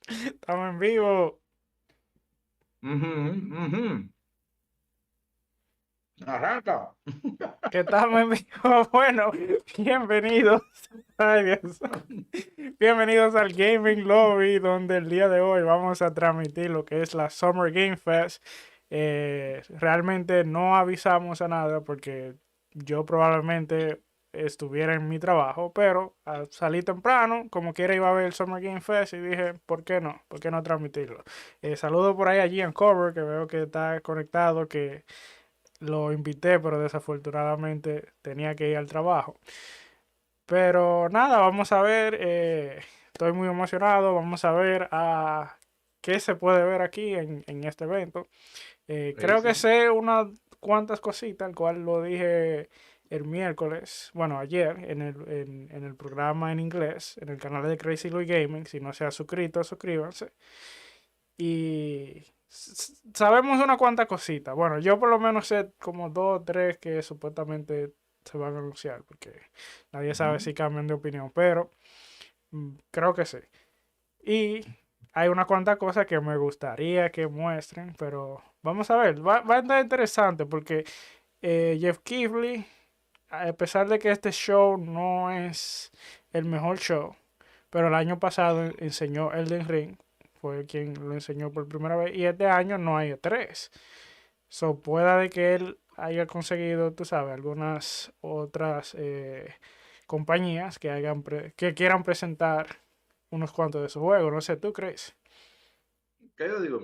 Estamos en vivo. Ujú, ujú. Arranca. ¿Qué estamos en vivo? Bueno, bienvenidos. Ay, Dios. Bienvenidos al Gaming Lobby, donde el día de hoy vamos a transmitir lo que es la Summer Game Fest. Realmente no avisamos a nada porque yo probablemente estuviera en mi trabajo, pero salí temprano, como quiera iba a ver el Summer Game Fest y dije, ¿por qué no? ¿Por qué no transmitirlo? Saludo por ahí a Gian Kobra, que veo que está conectado, que lo invité, pero desafortunadamente tenía que ir al trabajo. Pero nada, vamos a ver. Estoy muy emocionado. Vamos a ver qué se puede ver aquí en este evento. Creo que Sí. sé unas cuantas cositas, el cual lo dije el miércoles, bueno, ayer, en el programa en inglés, en el canal de Crazy Louis Gaming. Si no se ha suscrito, suscríbanse. Y sabemos una cuanta cosita. Bueno, yo por lo menos sé como dos o tres que supuestamente se van a anunciar, porque nadie sabe Ujú. si cambian de opinión, pero creo que sí. Y hay una cuanta cosas que me gustaría que muestren, pero vamos a ver, va a estar interesante porque Jeff Keighley, a pesar de que este show no es el mejor show, pero el año pasado enseñó Elden Ring, fue quien lo enseñó por primera vez, y este año no hay tres. So, pueda de que él haya conseguido, tú sabes, algunas otras compañías que, que quieran presentar unos cuantos de sus juegos. No sé, ¿tú crees? ¿Qué yo digo?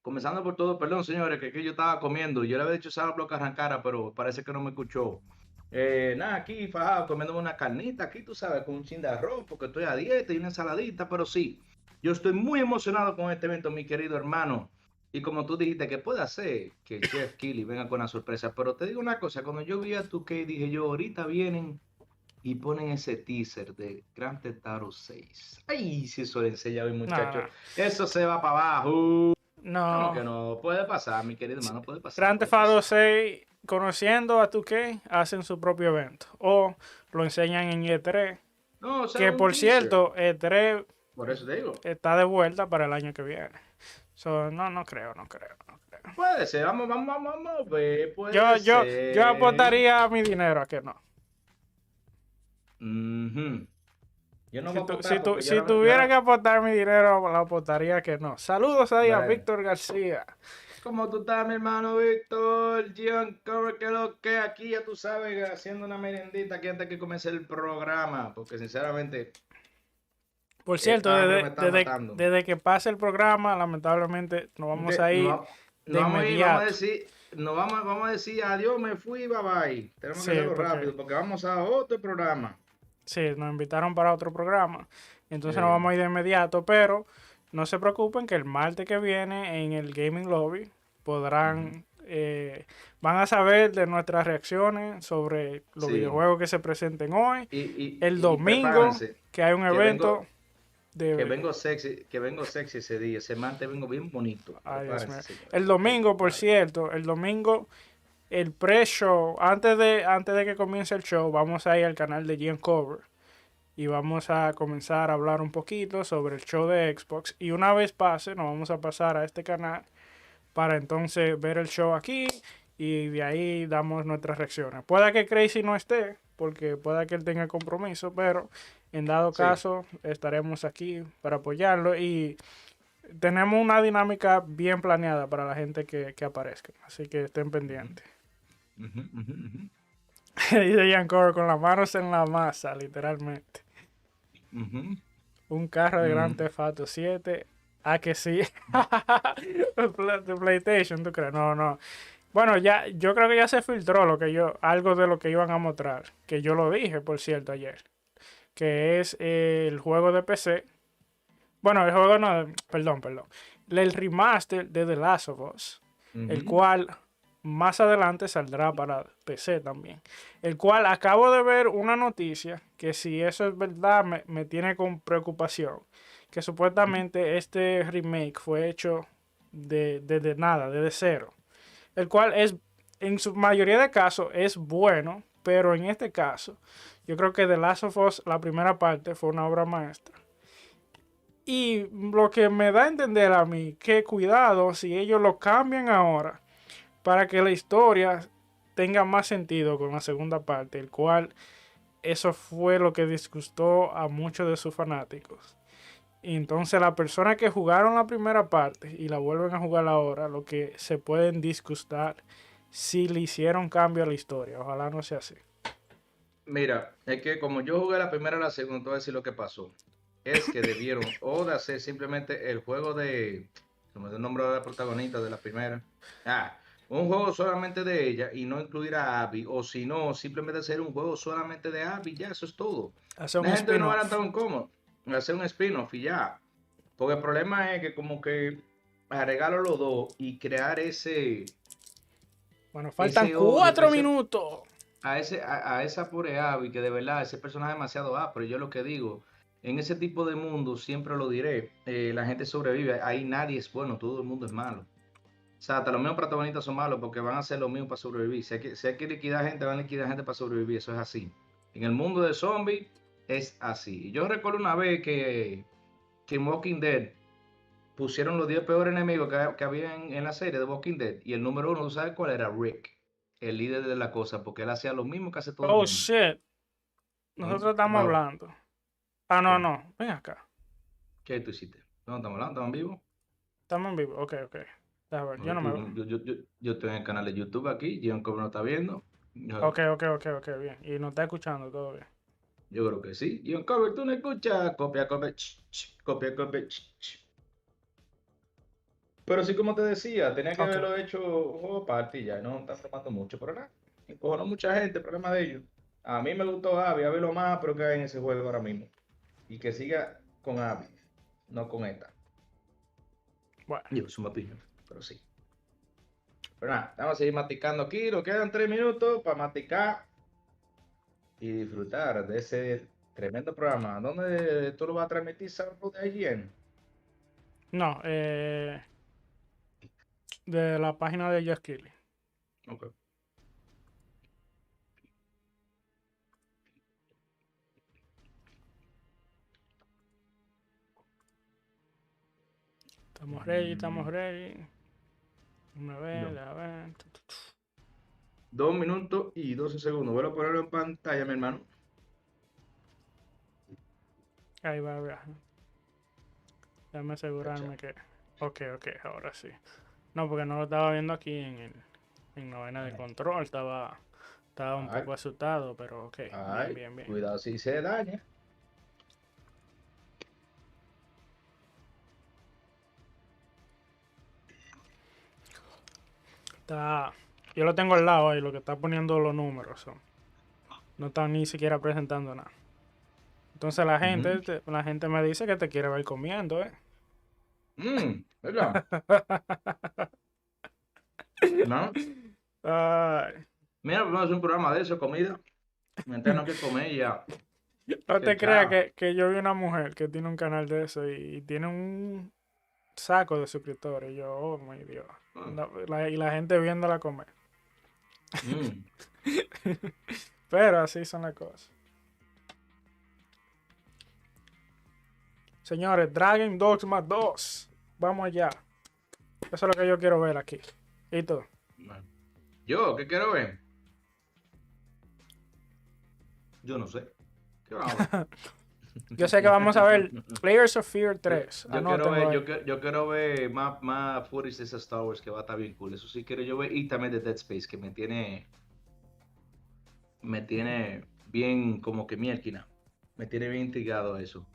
Comenzando por todo, perdón, señores, que yo estaba comiendo. Yo le había dicho Sourblow que arrancara, pero parece que no me escuchó. Nada, aquí fajado, comiéndome una carnita, aquí tú sabes, con un chin de arroz, porque estoy a dieta y una ensaladita, pero sí, yo estoy muy emocionado con este evento, mi querido hermano. Y como tú dijiste, que puede hacer que Jeff Keighley venga con una sorpresa, pero te digo una cosa, cuando yo vi a tu que dije yo, ahorita vienen y ponen ese teaser de Grand Theft Auto 6. Ay, si eso le enseña hoy, No, muchacho. no. Eso se va para abajo. ¿Cómo No. que no? Puede pasar, mi querido hermano, puede pasar, Grand puede Theft Auto pasar. 6, conociendo a 2K, hacen su propio evento. O lo enseñan en E3. No, o sea, Que un por teaser. cierto, E3 Por eso te digo. está de vuelta para el año que viene. So, no, no creo, no creo, no creo. Puede ser, vamos a ver, Yo, puede yo, yo ser. apostaría mi dinero a que no. Ujú. Yo no Si, voy a apostar porque si tuviera que apostar mi dinero, lo apostaría que no. Saludos ahí a Bueno, Víctor García. ¿cómo tú estás, mi hermano Víctor? Gian Cover, que lo que aquí ya tú sabes, haciendo una merendita aquí antes que comience el programa, porque sinceramente, Por cierto, esta hambre me está matando. desde que pase el programa, lamentablemente nos vamos a ir No de vamos a ir, vamos a inmediato. decir, vamos a decir adiós, me fui, bye bye. Tenemos que Sí, hacerlo rápido porque vamos a otro programa. sí, nos invitaron para otro programa. Entonces nos Eh, vamos a ir de inmediato, pero no se preocupen que el martes que viene en el Gaming Lobby ujú. podrán, van a saber de nuestras reacciones sobre los Sí, videojuegos que se presenten hoy. El y domingo, prepárense, que hay un que evento de... que vengo sexy ese día, ese martes vengo bien bonito. Ay, Dios mío. Prepárense, señores. El Ay, mi domingo, por padre. cierto, el domingo, el pre-show, antes de que comience el show, vamos a ir al canal de Gian Cover y vamos a comenzar a hablar un poquito sobre el show de Xbox. Y una vez pase, nos vamos a pasar a este canal para entonces ver el show aquí y de ahí damos nuestras reacciones. Pueda que Crazy no esté, porque pueda que él tenga compromiso, pero en dado Sí. caso estaremos aquí para apoyarlo y tenemos una dinámica bien planeada para la gente que aparezca, así que estén Ujú, pendientes. ujú, ujú, ujú, Dice Yancor con las manos en la masa, literalmente. ujú, Un carro de Grand ujú. Theft Auto 7. Ah, que sí. De PlayStation, ¿tú crees? No, no. Bueno, ya, yo creo que ya se filtró algo de lo que iban a mostrar. Que yo lo dije, por cierto, ayer. Que es el juego de PC. Bueno, el juego no, perdón. El remaster de The Last of Us. El Ujú. cual más adelante saldrá para PC también. El cual acabo de ver una noticia que si eso es verdad me tiene con preocupación. Que supuestamente este remake fue hecho desde nada, desde cero. El cual es, en su mayoría de casos, es bueno. Pero en este caso, yo creo que The Last of Us, la primera parte, fue una obra maestra. Y lo que me da a entender a mí, que cuidado si ellos lo cambian ahora para que la historia tenga más sentido con la segunda parte, el cual eso fue lo que disgustó a muchos de sus fanáticos. Y entonces las personas que jugaron la primera parte y la vuelven a jugar ahora, lo que se pueden disgustar si le hicieron cambio a la historia. Ojalá no sea así. Mira, es que como yo jugué la primera y la segunda, te voy a decir lo que pasó. Es que debieron o de hacer simplemente el juego de, como es el nombre de la protagonista de la primera. Un juego solamente de ella y no incluir a Abby. O si no, simplemente hacer un juego solamente de Abby, ya, eso es todo. Hacer un La gente no era spin-off. tan incómodo. Hacer un spin-off y ya. Porque el problema es que como que agregarlo los dos y crear Bueno, faltan ese odio, 4 minutos. a esa pobre Abby, que de verdad ese personaje es demasiado pero yo lo que digo, en ese tipo de mundo siempre lo diré, la gente sobrevive, ahí nadie es bueno, todo el mundo es malo. O sea, hasta los mismos protagonistas son malos porque van a hacer lo mismo para sobrevivir. Si hay que liquidar gente, van a liquidar gente para sobrevivir, eso es así. En el mundo de zombies es así. Yo recuerdo una vez que en Walking Dead pusieron los 10 peores enemigos que había en la serie de Walking Dead y el número uno, ¿tú sabes cuál era? Rick, el líder de la cosa, porque él hacía lo mismo que hace todo el Oh, mundo. shit. ¿Mm? Nosotros estamos Wow. hablando. Ah, no, ¿Qué? no. Ven acá. ¿Qué tú hiciste? No, estamos hablando, estamos en vivo. Estamos en vivo. Ok, ok. Déjame ver. No, Yo no me veo. yo estoy en el canal de YouTube aquí, John Cobra no está viendo. Ok, ok, ok, ok. Bien. Y nos está escuchando todo bien. Yo creo que sí. John Cobra, tú no escuchas. Copia, copia, copia, copia. Pero sí, como te decía, tenía que Ok. haberlo hecho un juego aparte y ya, no están tomando mucho, pero nada. Encojonó mucha gente, problema de ellos. A mí me gustó Abby, a ver lo más, pero que hay en ese juego ahora mismo. Y que siga con Abby, no con esta. Bueno. Yo, es una opinión, pero sí. Pero nada, vamos a seguir maticando aquí. Nos quedan 3 minutos para maticar y disfrutar de ese tremendo programa. ¿Dónde tú lo vas a transmitir, Sourblow, de IGN? No, de la página de Just Killing. Ok. Estamos ready, estamos Mm, ready. Una vez, no. a ver. 2 minutos y 12 segundos. Vuelvo a ponerlo en pantalla, mi hermano. Ahí va, va. Déjame Cacha. asegurarme que. Ok, ok, ahora sí. No, porque no lo estaba viendo aquí en novena de Ay, control. Estaba un ay, poco asustado, pero ok. Bien, ay. bien, bien. Cuidado si se daña. Está. Yo lo tengo al lado ahí, lo que está poniendo los números. No está ni siquiera presentando nada. Entonces Ujú. la gente me dice que te quiere ver comiendo, ¿eh? ¿Verdad? ¿No? Ay, Mira, vamos a hacer un programa de eso, comida. Mientras no que comer y ya. no Que te creas chao. que yo vi una mujer que tiene un canal de eso y tiene un saco de suscriptores. Y yo, oh my Dios. Ah, Y la gente viéndola comer. mm. Pero así son las cosas. Señores, Dragon Dogma 2. Vamos allá. Eso es lo que yo quiero ver aquí. ¿Y tú? Bueno. Yo, ¿qué quiero ver? Yo no sé. ¿Qué vamos a ver? Yo sé que vamos a ver Layers of Fear Yo, 3. yo quiero Anótenlo ver, ahí. yo quiero ver más footage de esas Star Wars que va a estar bien cool. Eso sí quiero yo ver. Y también de Dead Space, que me tiene bien como que mielquina. Me tiene bien intrigado eso.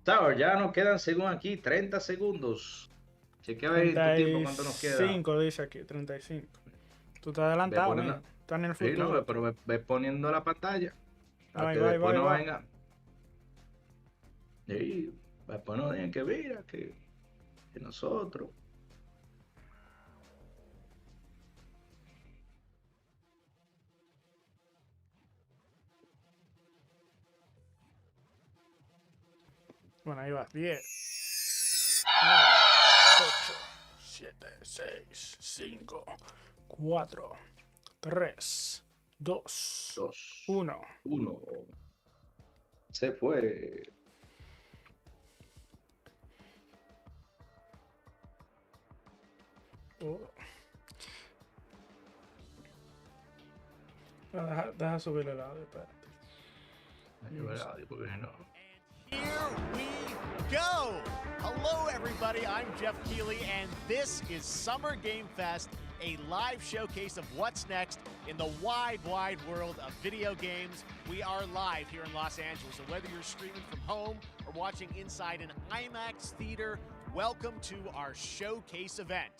Tower, ya nos quedan según aquí 30 segundos. Chequea a ver en tu tiempo cuánto nos queda. 35 dice aquí, 35. Tú estás Ve adelantado, mijo. poniendo, Estás en el sí, no, futuro. pero ve poniendo la pantalla. Para Ahí que va, ahí va, después ahí no va. venga. Sí, después no digan que mira, que nosotros. Bueno, ahí va. 10, 9, 8, 7, 6, 5, 4, 3, 2, Dos, 1. uno. Se fue. Oh. Deja subir el audio, espérate. Here we go! Hello, everybody. I'm Jeff Keighley, and this is Summer Game Fest, a live showcase of what's next in the wide, wide world of video games. We are live here in Los Angeles, so whether you're streaming from home or watching inside an IMAX theater, welcome to our showcase event.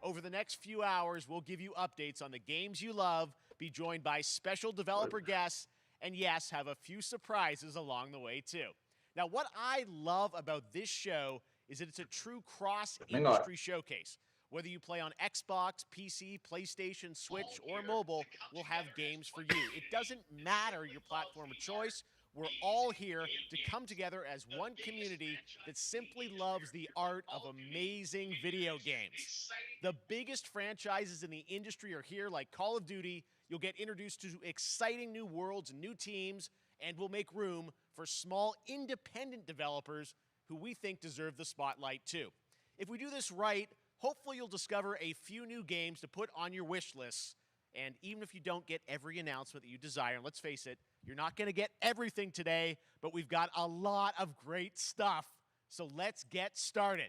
Over the next few hours, we'll give you updates on the games you love, be joined by special developer guests, and yes, have a few surprises along the way too. Now, what I love about this show is that it's a true cross-industry showcase. Whether you play on Xbox, PC, PlayStation, Switch, or mobile, we'll have games for you. It doesn't matter your platform of choice. We're all here to come together as one community that simply loves the art of amazing video games. The biggest franchises in the industry are here, like Call of Duty. You'll get introduced to exciting new worlds and new teams, and we'll make room for small independent developers who we think deserve the spotlight too. If we do this right, hopefully you'll discover a few new games to put on your wish lists. And even if you don't get every announcement that you desire, and let's face it, you're not going to get everything today, but we've got a lot of great stuff. So let's get started.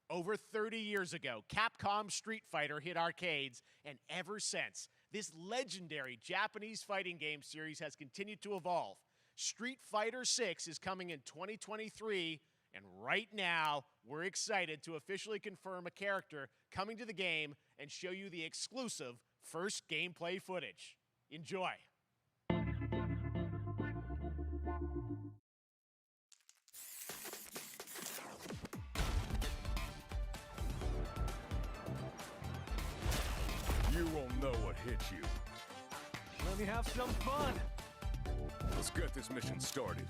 Over 30 years ago, Capcom's Street Fighter hit arcades, and ever since, this legendary Japanese fighting game series has continued to evolve. Street Fighter 6 is coming in 2023, and right now, we're excited to officially confirm a character coming to the game and show you the exclusive first gameplay footage. Enjoy. You won't know what hit you. Let me have some fun. Let's get this mission started.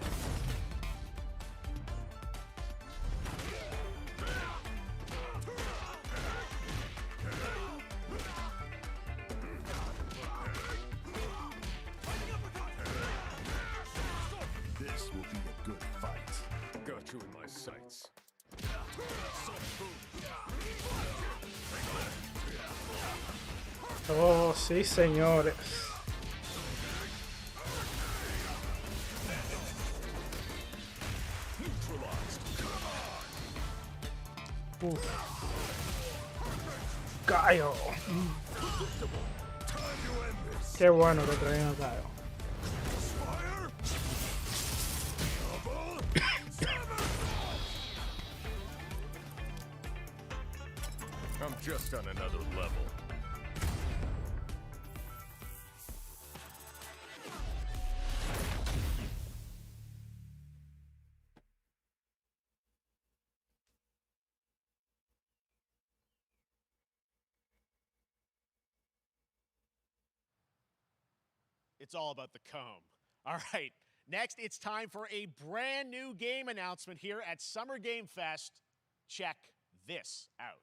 This will be a good fight. Got you in my sights. Oh, sí, señores. Cayo. Qué bueno que traen a Cayo. I'm just on another level. It's all about the comb. All right, next it's time for a brand new game announcement here at Summer Game Fest. Check this out.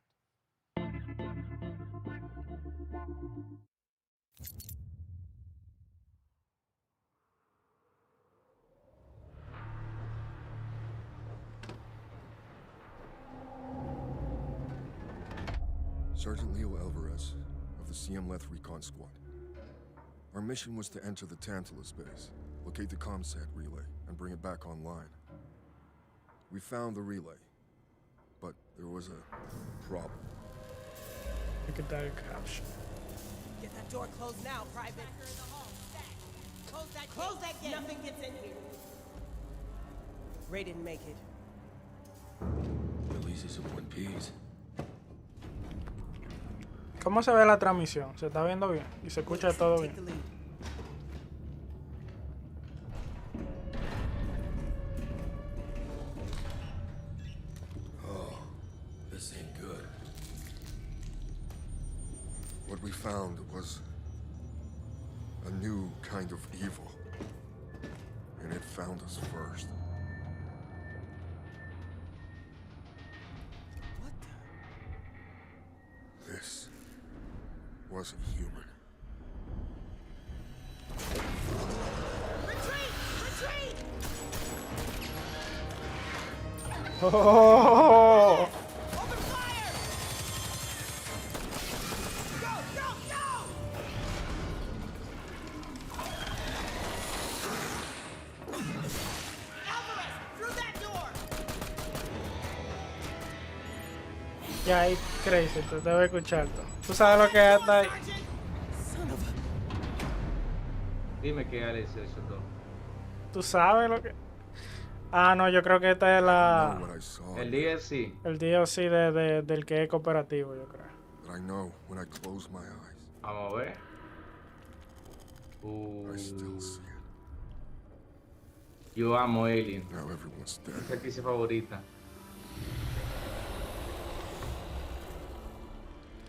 Sergeant Leo Alvarez of the CM-Leth Recon Squad. Our mission was to enter the Tantalus base, locate the comsat relay, and bring it back online. We found the relay, but there was a problem. Look at that caption. Get that door closed now, Private. Close that gate. Nothing gets in here. Ray didn't make it. At least it's in one piece. ¿Cómo se ve la transmisión? ¿Se está viendo bien? ¿Y se escucha todo bien? Oh, this ain't good. What we found was a new kind of evil. And it found us first. What the? This wasn't human. Retreat! Retreat! Oh! Open fire! Ya ahí, Crazy, te debe escuchar todo. ¿Tú sabes lo que es hasta ahí? Son of a... Dime qué es eso todo. ¿Tú sabes lo que...? Ah, no, yo creo que esta es I know la... what I saw. El here, DLC. El DLC del que es cooperativo, yo creo. but I know when I close my eyes, Vamos a ver. I still see it. Yo amo Alien. Now everyone's Mi dead. franquicia favorita.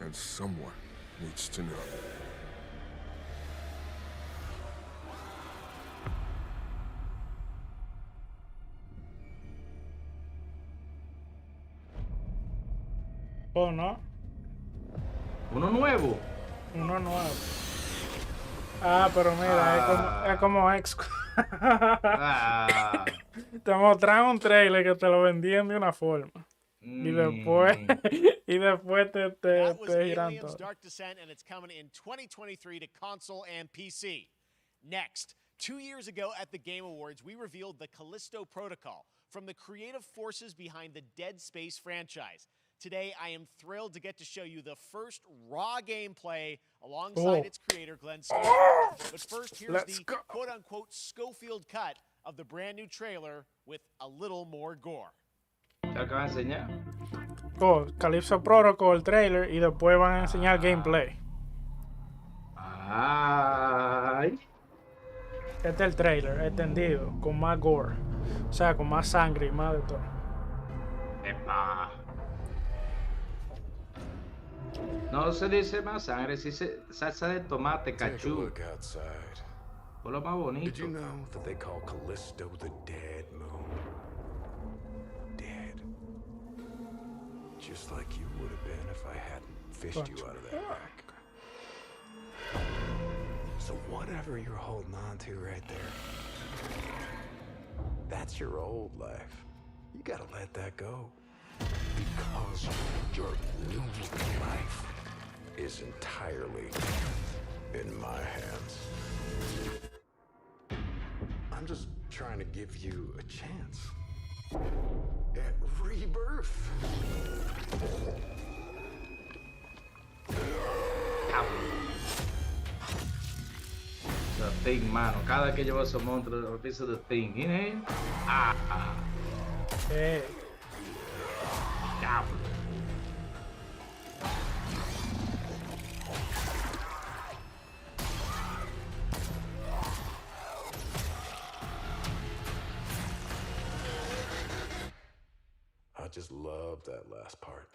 And someone needs to know. Oh, no. Uno nuevo. Uno nuevo. Ah, pero mira, es como ex. Ah. Te mostraron un trailer que te lo vendían de una forma. Y después, y después te That was giran Aliens todo. Dark Descent, and it's coming in 2023 to console and PC. Next, 2 years ago at the Game Awards, we revealed the Callisto Protocol from the creative forces behind the Dead Space franchise. Today, I am thrilled to get to show you the first raw gameplay alongside its creator, Glenn Schofield. But first, here's Let's the go. quote-unquote Schofield cut of the brand new trailer with a little more gore. ¿Te acabo de enseñar? Oh, Calypso Protocol, el trailer, y después van a enseñar gameplay. Ay. Este es el trailer, extendido, con más gore. O sea, con más sangre y más de todo. Epa. No se dice más sangre, se dice salsa de tomate, Take a cachú. look outside. Por lo más Did bonito. you know that they call Callisto the dead moon? Dead. Just like you would have been if I hadn't fished you out of that wreck. So whatever you're holding on to right there, that's your old life. You gotta let that go. Because your new life is entirely in my hands. I'm just trying to give you a chance at rebirth. The Thing, mano. Cada que llevo esos monstruos, empiezo The Thing. ¿Eh? Ah, ah. Eh, Diablo. I just love that last part.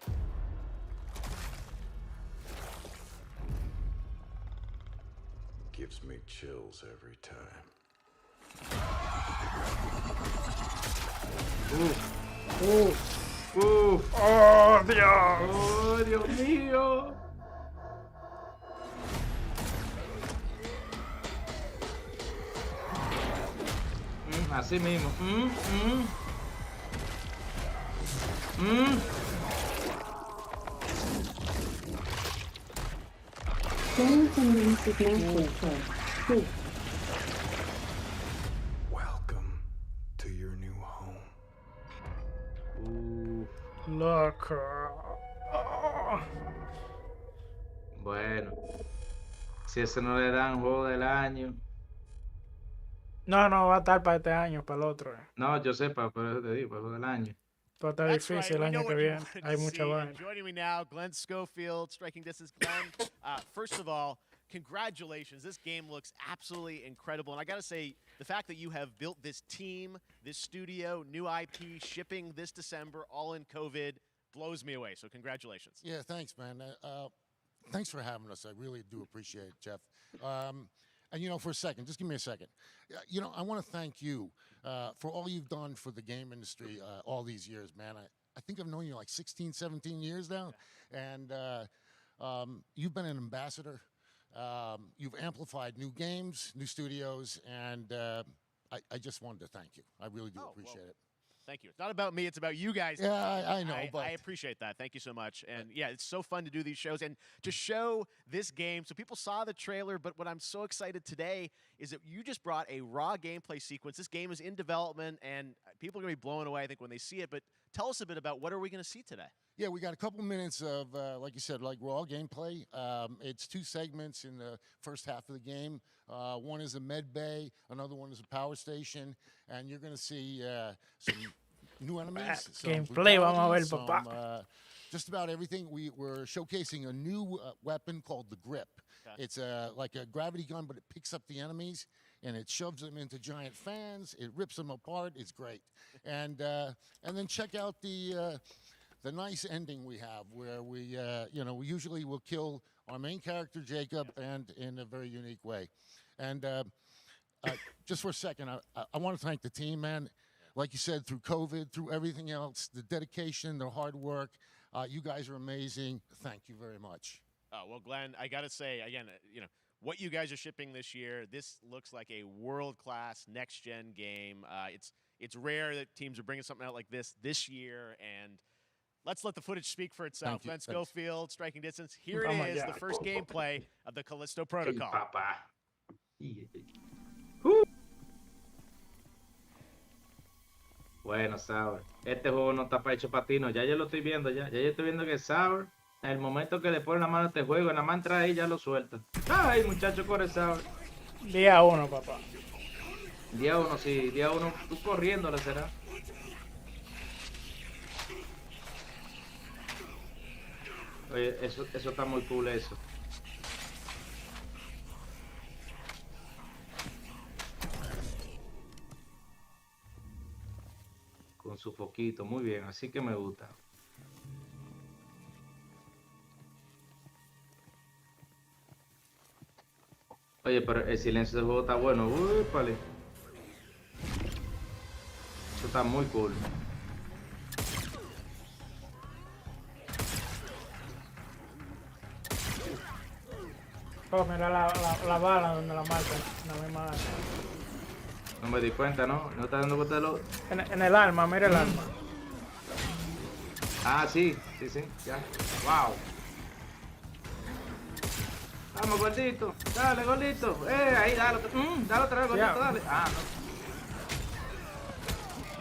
Gives me chills every time. ¡Oh, Dios! ¡Oh, Dios mío! Así mismo. Welcome to your new home. Loco. Oh. Bueno. Si ese no le dan juego del año. No, no, va a estar para este año, para el otro. No, yo sepa, pero te digo, juego del año. Va a estar That's difícil right. el We know año que what you viene. wanted Hay to mucha see. vaina. And joining me now, Glenn Schofield, striking distance. Glenn, first of all, congratulations. This game looks absolutely incredible. And I got to say, the fact that you have built this team, this studio, new IP, shipping this December, all in COVID, blows me away. So congratulations. Yeah, thanks, man. Thanks for having us. I really do appreciate it, Jeff. And you know, for a second, just give me a second. You know, I want to thank you for all you've done for the game industry all these years, man. I think I've known you like 16, 17 years now. And you've been an ambassador. You've amplified new games, new studios, and I just wanted to thank you. I really do appreciate it. Thank you. It's not about me. It's about you guys. Yeah, I know, but I appreciate that. Thank you so much. And yeah, it's so fun to do these shows and to show this game. So people saw the trailer, but what I'm so excited today is that you just brought a raw gameplay sequence. This game is in development, and people are going to be blown away, I think, when they see it. But tell us a bit about what are we going to see today? Yeah, we got a couple minutes of, like you said, like raw gameplay. It's 2 segments in the first half of the game. One is a med bay, another one is a power station, and you're going to see some new enemies. Some Gameplay, vamos a ver, brutalities, papá. just about everything. We're showcasing a new weapon called the Grip. Okay. It's like a gravity gun, but it picks up the enemies and it shoves them into giant fans. It rips them apart. It's great. And then check out the nice ending we have, where we we usually will kill our main character Jacob, and in a very unique way. And just for a second, I want to thank the team, man. Like you said, through COVID, through everything else, the dedication, the hard work, you guys are amazing. Thank you very much. Well, Glenn, I got to say, again, what you guys are shipping this year, this looks like a world-class next-gen game. It's rare that teams are bringing something out like this year, and let's let the footage speak for itself. Glenn Schofield, striking distance. Here it is, the first gameplay of the Callisto Protocol. Bueno, Sour, este juego no está para hecho patino. Ya yo lo estoy viendo, ya yo estoy viendo que Sour, en el momento que le pone la mano a este juego, nada más entra ahí ya lo suelta. Ay, muchacho, corre Sour. Día 1, papá. Día 1, sí, día 1, tú corriéndole será. Oye, eso está muy cool, eso. Con su foquito, muy bien, así que me gusta. Oye, pero el silencio del juego está bueno. Uy, pale. Eso está muy cool. Oh, mira la bala donde la marcan. No me mata. No me di cuenta, ¿no? No está dando cuenta de lo... En el arma, mira el arma. Ah, sí, ya. Wow. Vamos, gordito. Dale, gordito. Ahí, dale. Dale otra vez, gordito, dale. Ah, no.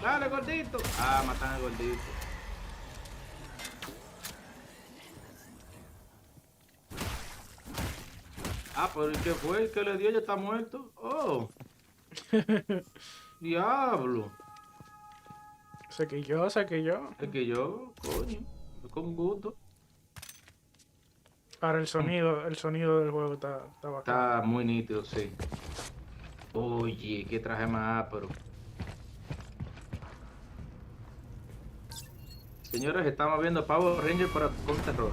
Dale, gordito. Ah, matan al gordito. Ah, pero ¿y qué fue? ¿El que le dio? Ya está muerto. Oh. Diablo. Sé que yo. Es que yo, coño. Con gusto. Ahora el sonido del juego está bacán. Está muy nítido, sí. Oye, qué traje más ápero. Señores, estamos viendo Power Ranger para con terror.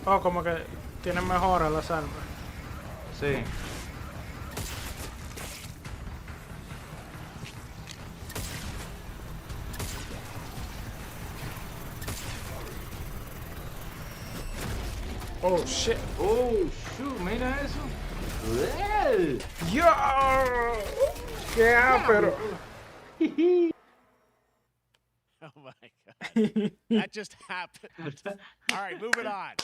Oh, como que tienen mejora las armas. Sí. Oh, shit. Oh, shoot, mira eso. ¡Yo! ¡Qué ápero! Oh my God. That just happened. All right, moving on.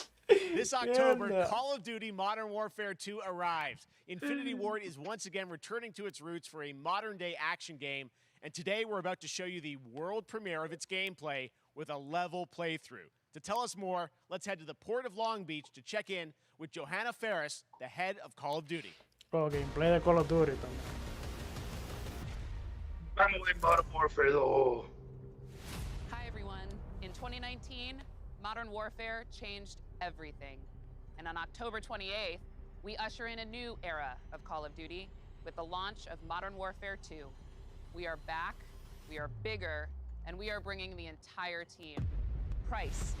This October, Call of Duty Modern Warfare 2 arrives. Infinity Ward is once again returning to its roots for a modern-day action game, and today we're about to show you the world premiere of its gameplay with a level playthrough. To tell us more, let's head to the port of Long Beach to check in with Johanna Ferris, the head of Call of Duty. Oh, gameplay de Call of Duty también. Vamos a ver Modern Warfare 2. Hi everyone. In 2019, Modern Warfare changed everything. And on October 28th, we usher in a new era of Call of Duty with the launch of Modern Warfare 2. We are back, we are bigger, and we are bringing the entire team. Price,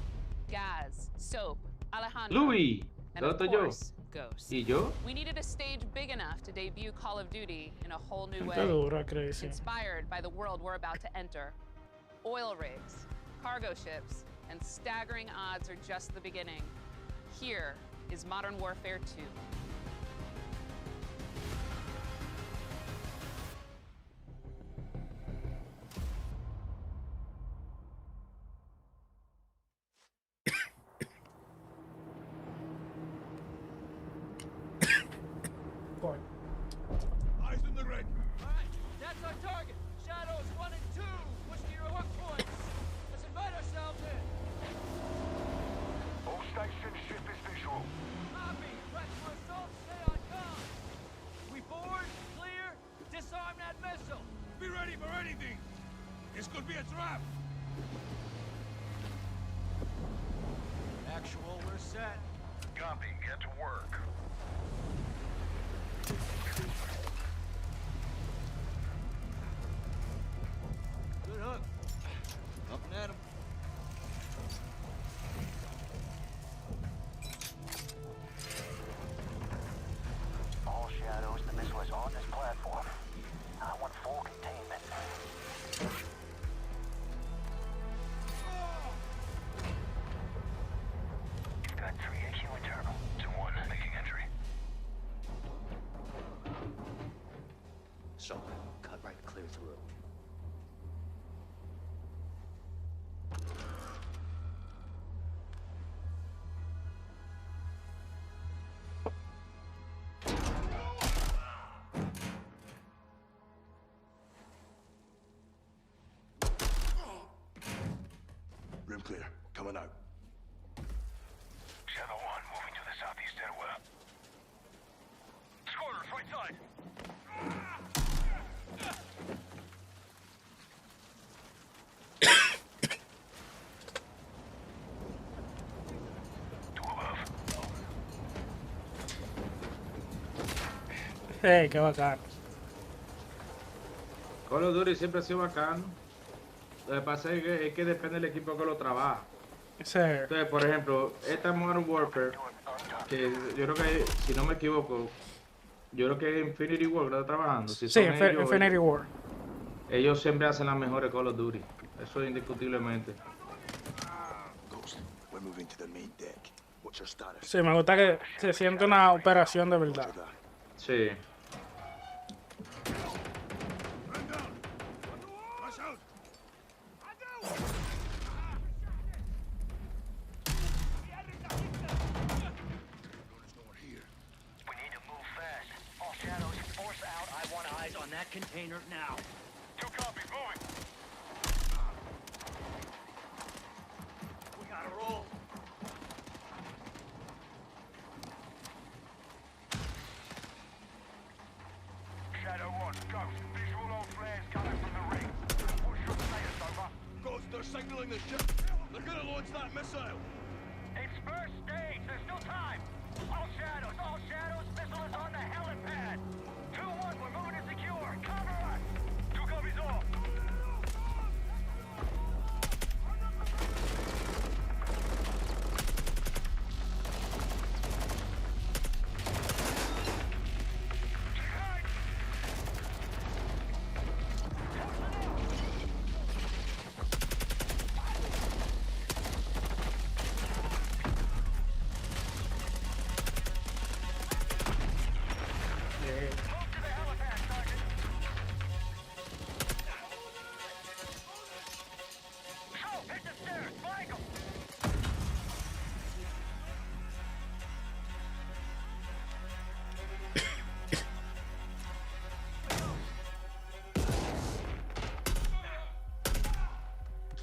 Gaz, Soap, Alejandro, Louis, and of course, Ghost. ¿Y yo? We needed a stage big enough to debut Call of Duty in a whole new way. Inspired by the world we're about to enter. Oil rigs, cargo ships, and staggering odds are just the beginning. Here is Modern Warfare 2. Actual, we're set. Copy. Get to work. Good hook. Up and at him. All shadows, the missile is on this platform. I want full containment. You've got 3 AQ internal. 2-1, making entry. So, cut right clear through. Room clear. Coming out. Shadow 1, moving to the southeast stairwell. Scorers, right side. Hey, qué bacán. Call of Duty siempre ha sido bacano. Lo que pasa es que depende del equipo que lo trabaja. Sí, Entonces, por ejemplo, esta Modern Warfare, que yo creo que, si no me equivoco, yo creo que Infinity War que está trabajando. Si sí, son ellos, Infinity War. ellos siempre hacen las mejores Call of Duty. Eso es indiscutiblemente. Ghost, we're moving to the main deck. What's your status? Sí, me gusta que se siente una operación de verdad. Roger that. Sí. We need to move fast. All shadows, force out. I want eyes on that container now. 2 copies, moving. We gotta roll. Shadow 1, Ghost. Visual on flares coming from the ring. What's your status, over? Ghost, they're signaling the ship. They're gonna launch that missile. It's first stage. There's no time. All shadows, missile is on the helipad. 2-1, we're moving to secure. Cover us. 2 copies off.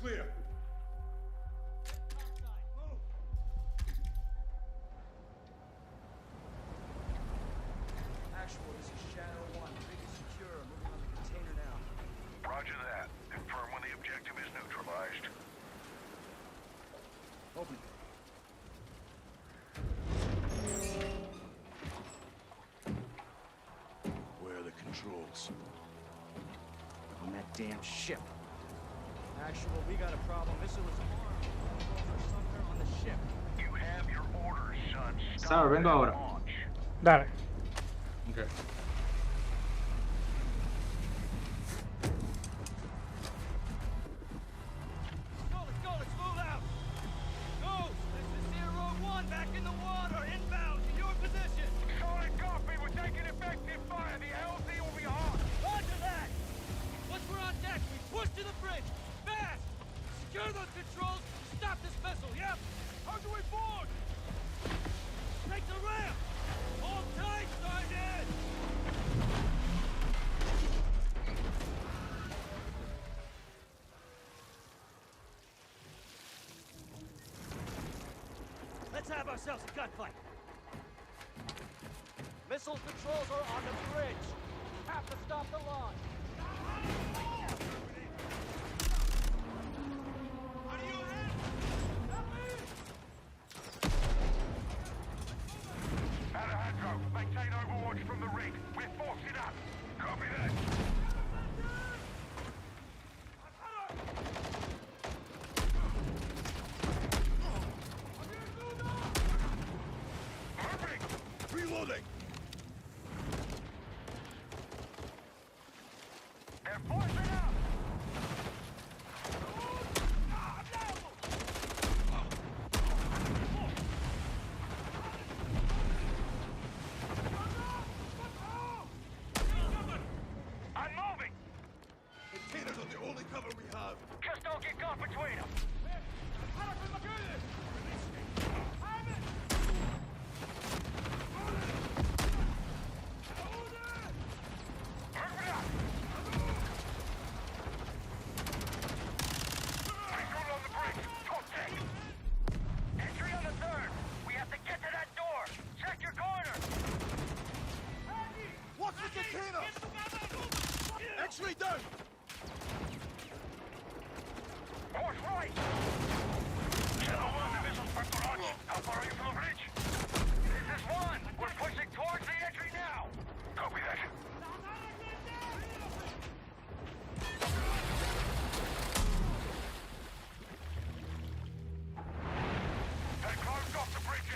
Clear. Actual, this is Shadow 1. Rig is secure. Moving on the container now. Roger that. Confirm when the objective is neutralized. Open. Where are the controls? On that damn ship. Actual, we got a problem. Missile is armed. Controls are somewhere on the ship. You have your orders, son. Sabe, vengo ahora. Launch. Dale. Okay. Let's move out. Ghost, this is Zero 1 back in the water. Inbound to your position. Solid copy. We're taking effective fire. The LZ will be hot. Roger that. Once we're on deck, we push to the bridge. Fast. Secure those controls. Stop this vessel. Yep. How do we board? Take the ramp. Hold tight, Sergeant. Let's have ourselves a gunfight. Missile controls are on the bridge. Have to stop the launch.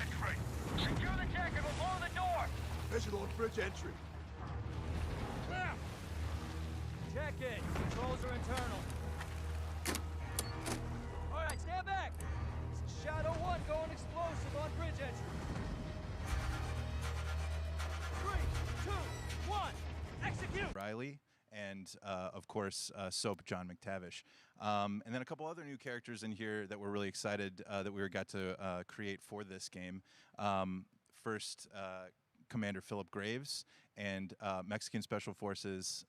entry. Secure the deck and we'll blow the door. Visual on bridge entry. Where? Check it. Controls are internal. All right, stand back. This is Shadow 1 going explosive on bridge entry. 3, 2, 1, execute! Riley, and of course, Soap John McTavish. And then a couple other new characters in here that we're really excited that we got to create for this game. First, Commander Philip Graves and Mexican Special Forces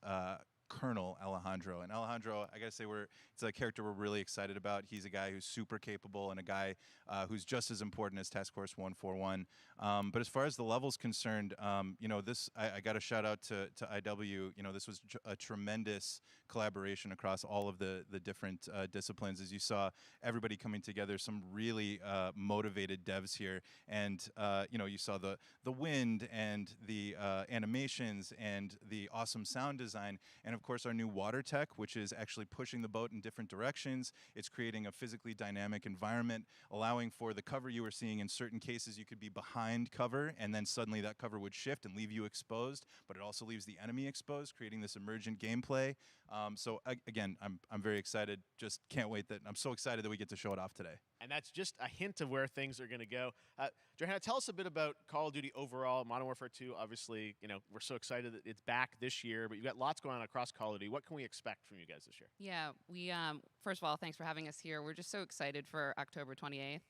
Colonel Alejandro. And Alejandro, I gotta say, it's a character we're really excited about. He's a guy who's super capable and a guy who's just as important as Task Force 141. But as far as the level's concerned, you know, I got to shout out to IW. You know, this was a tremendous collaboration across all of the different disciplines. As you saw, everybody coming together, some really motivated devs here. And, you know, you saw the wind and the animations and the awesome sound design. And of course, our new water tech, which is actually pushing the boat in different directions. It's creating a physically dynamic environment, allowing for the cover you were seeing. In certain cases, you could be behind cover, and then suddenly that cover would shift and leave you exposed, but it also leaves the enemy exposed, creating this emergent gameplay. So again, I'm very excited. Just can't wait I'm so excited that we get to show it off today. And that's just a hint of where things are going to go. Johanna, tell us a bit about Call of Duty overall, Modern Warfare 2. Obviously, you know, we're so excited that it's back this year, but you've got lots going on across Call of Duty. What can we expect from you guys this year? Yeah, we first of all, thanks for having us here. We're just so excited for October 28th.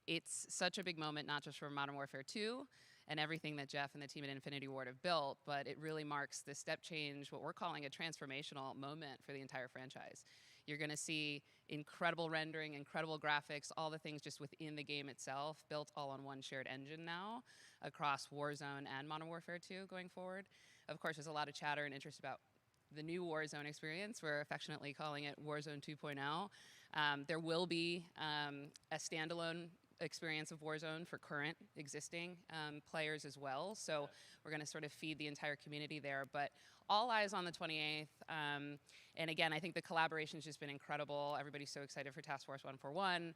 It's such a big moment, not just for Modern Warfare 2 and everything that Jeff and the team at Infinity Ward have built, but it really marks the step change, what we're calling a transformational moment for the entire franchise. You're going to see incredible rendering, incredible graphics, all the things just within the game itself, built all on one shared engine now across Warzone and Modern Warfare 2 going forward. Of course, there's a lot of chatter and interest about the new Warzone experience. We're affectionately calling it Warzone 2.0. There will be a standalone experience of Warzone for current existing players as well. So we're going to sort of feed the entire community there. But all eyes on the 28th. And again, I think the collaboration's just been incredible. Everybody's so excited for Task Force 141.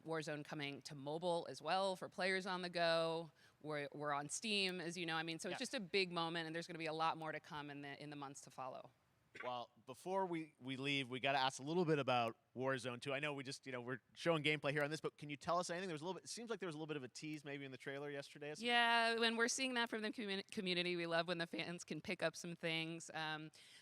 Warzone coming to mobile as well for players on the go. We're on Steam, as you know. I mean, so it's just a big moment, and there's going to be a lot more to come in the months to follow. Well, before we leave, we got to ask a little bit about Warzone 2. I know we just, you know, we're showing gameplay here on this, but can you tell us anything? There's a little bit. It seems like there was a little bit of a tease maybe in the trailer yesterday. Yeah, when we're seeing that from the community, we love when the fans can pick up some things,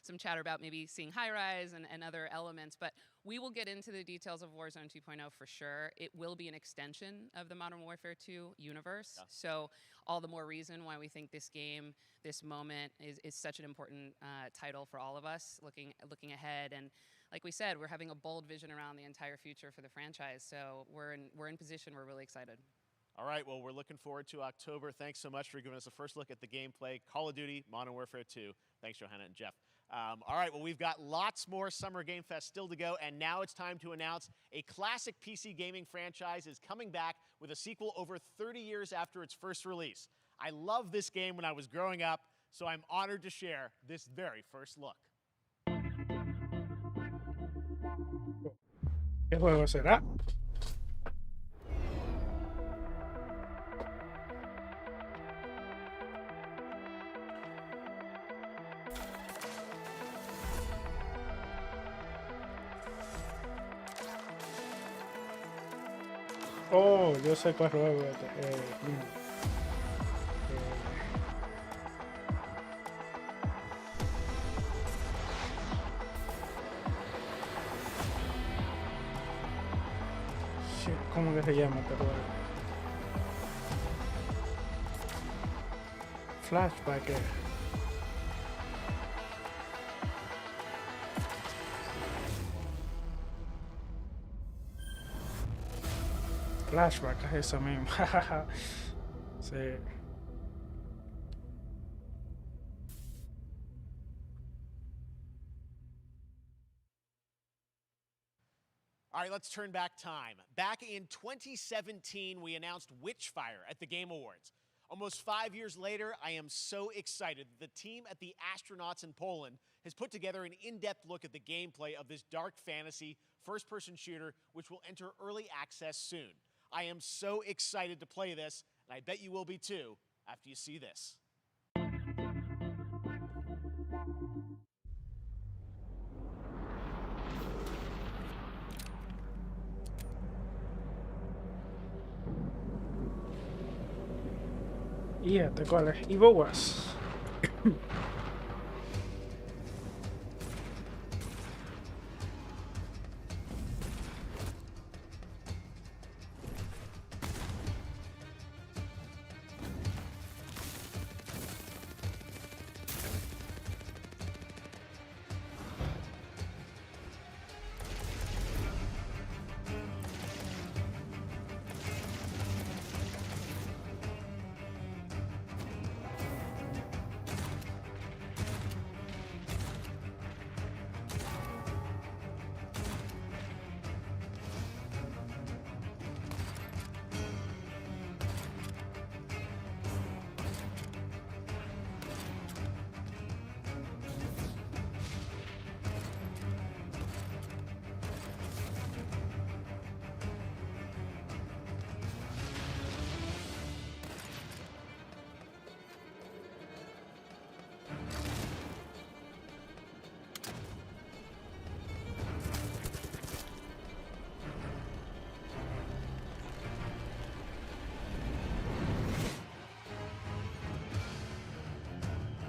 some chatter about maybe seeing high rise and other elements. But we will get into the details of Warzone 2.0 for sure. It will be an extension of the Modern Warfare 2 universe. Yeah. So all the more reason why we think this game, this moment is such an important title for all of us looking ahead. And like we said, we're having a bold vision around the entire future for the franchise. So we're in position. We're really excited. All right, well, we're looking forward to October. Thanks so much for giving us a first look at the gameplay. Call of Duty, Modern Warfare 2. Thanks, Johanna and Jeff. All right, well, we've got lots more Summer Game Fest still to go, and now it's time to announce a classic PC gaming franchise is coming back with a sequel over 30 years after its first release. I loved this game when I was growing up, so I'm honored to share this very first look. ¿Qué juego será? Oh, yo sé cuál juego es. ¿Cómo que se llama este juego? Flashback. Flashback, es eso mismo. Sí. All right, let's turn back time. Back in 2017, we announced Witchfire at the Game Awards. Almost 5 years later, I am so excited that the team at the Astronauts in Poland has put together an in-depth look at the gameplay of this dark fantasy first-person shooter, which will enter early access soon. I am so excited to play this, and I bet you will be too after you see this. ¿Y este cuál es? Evo Was.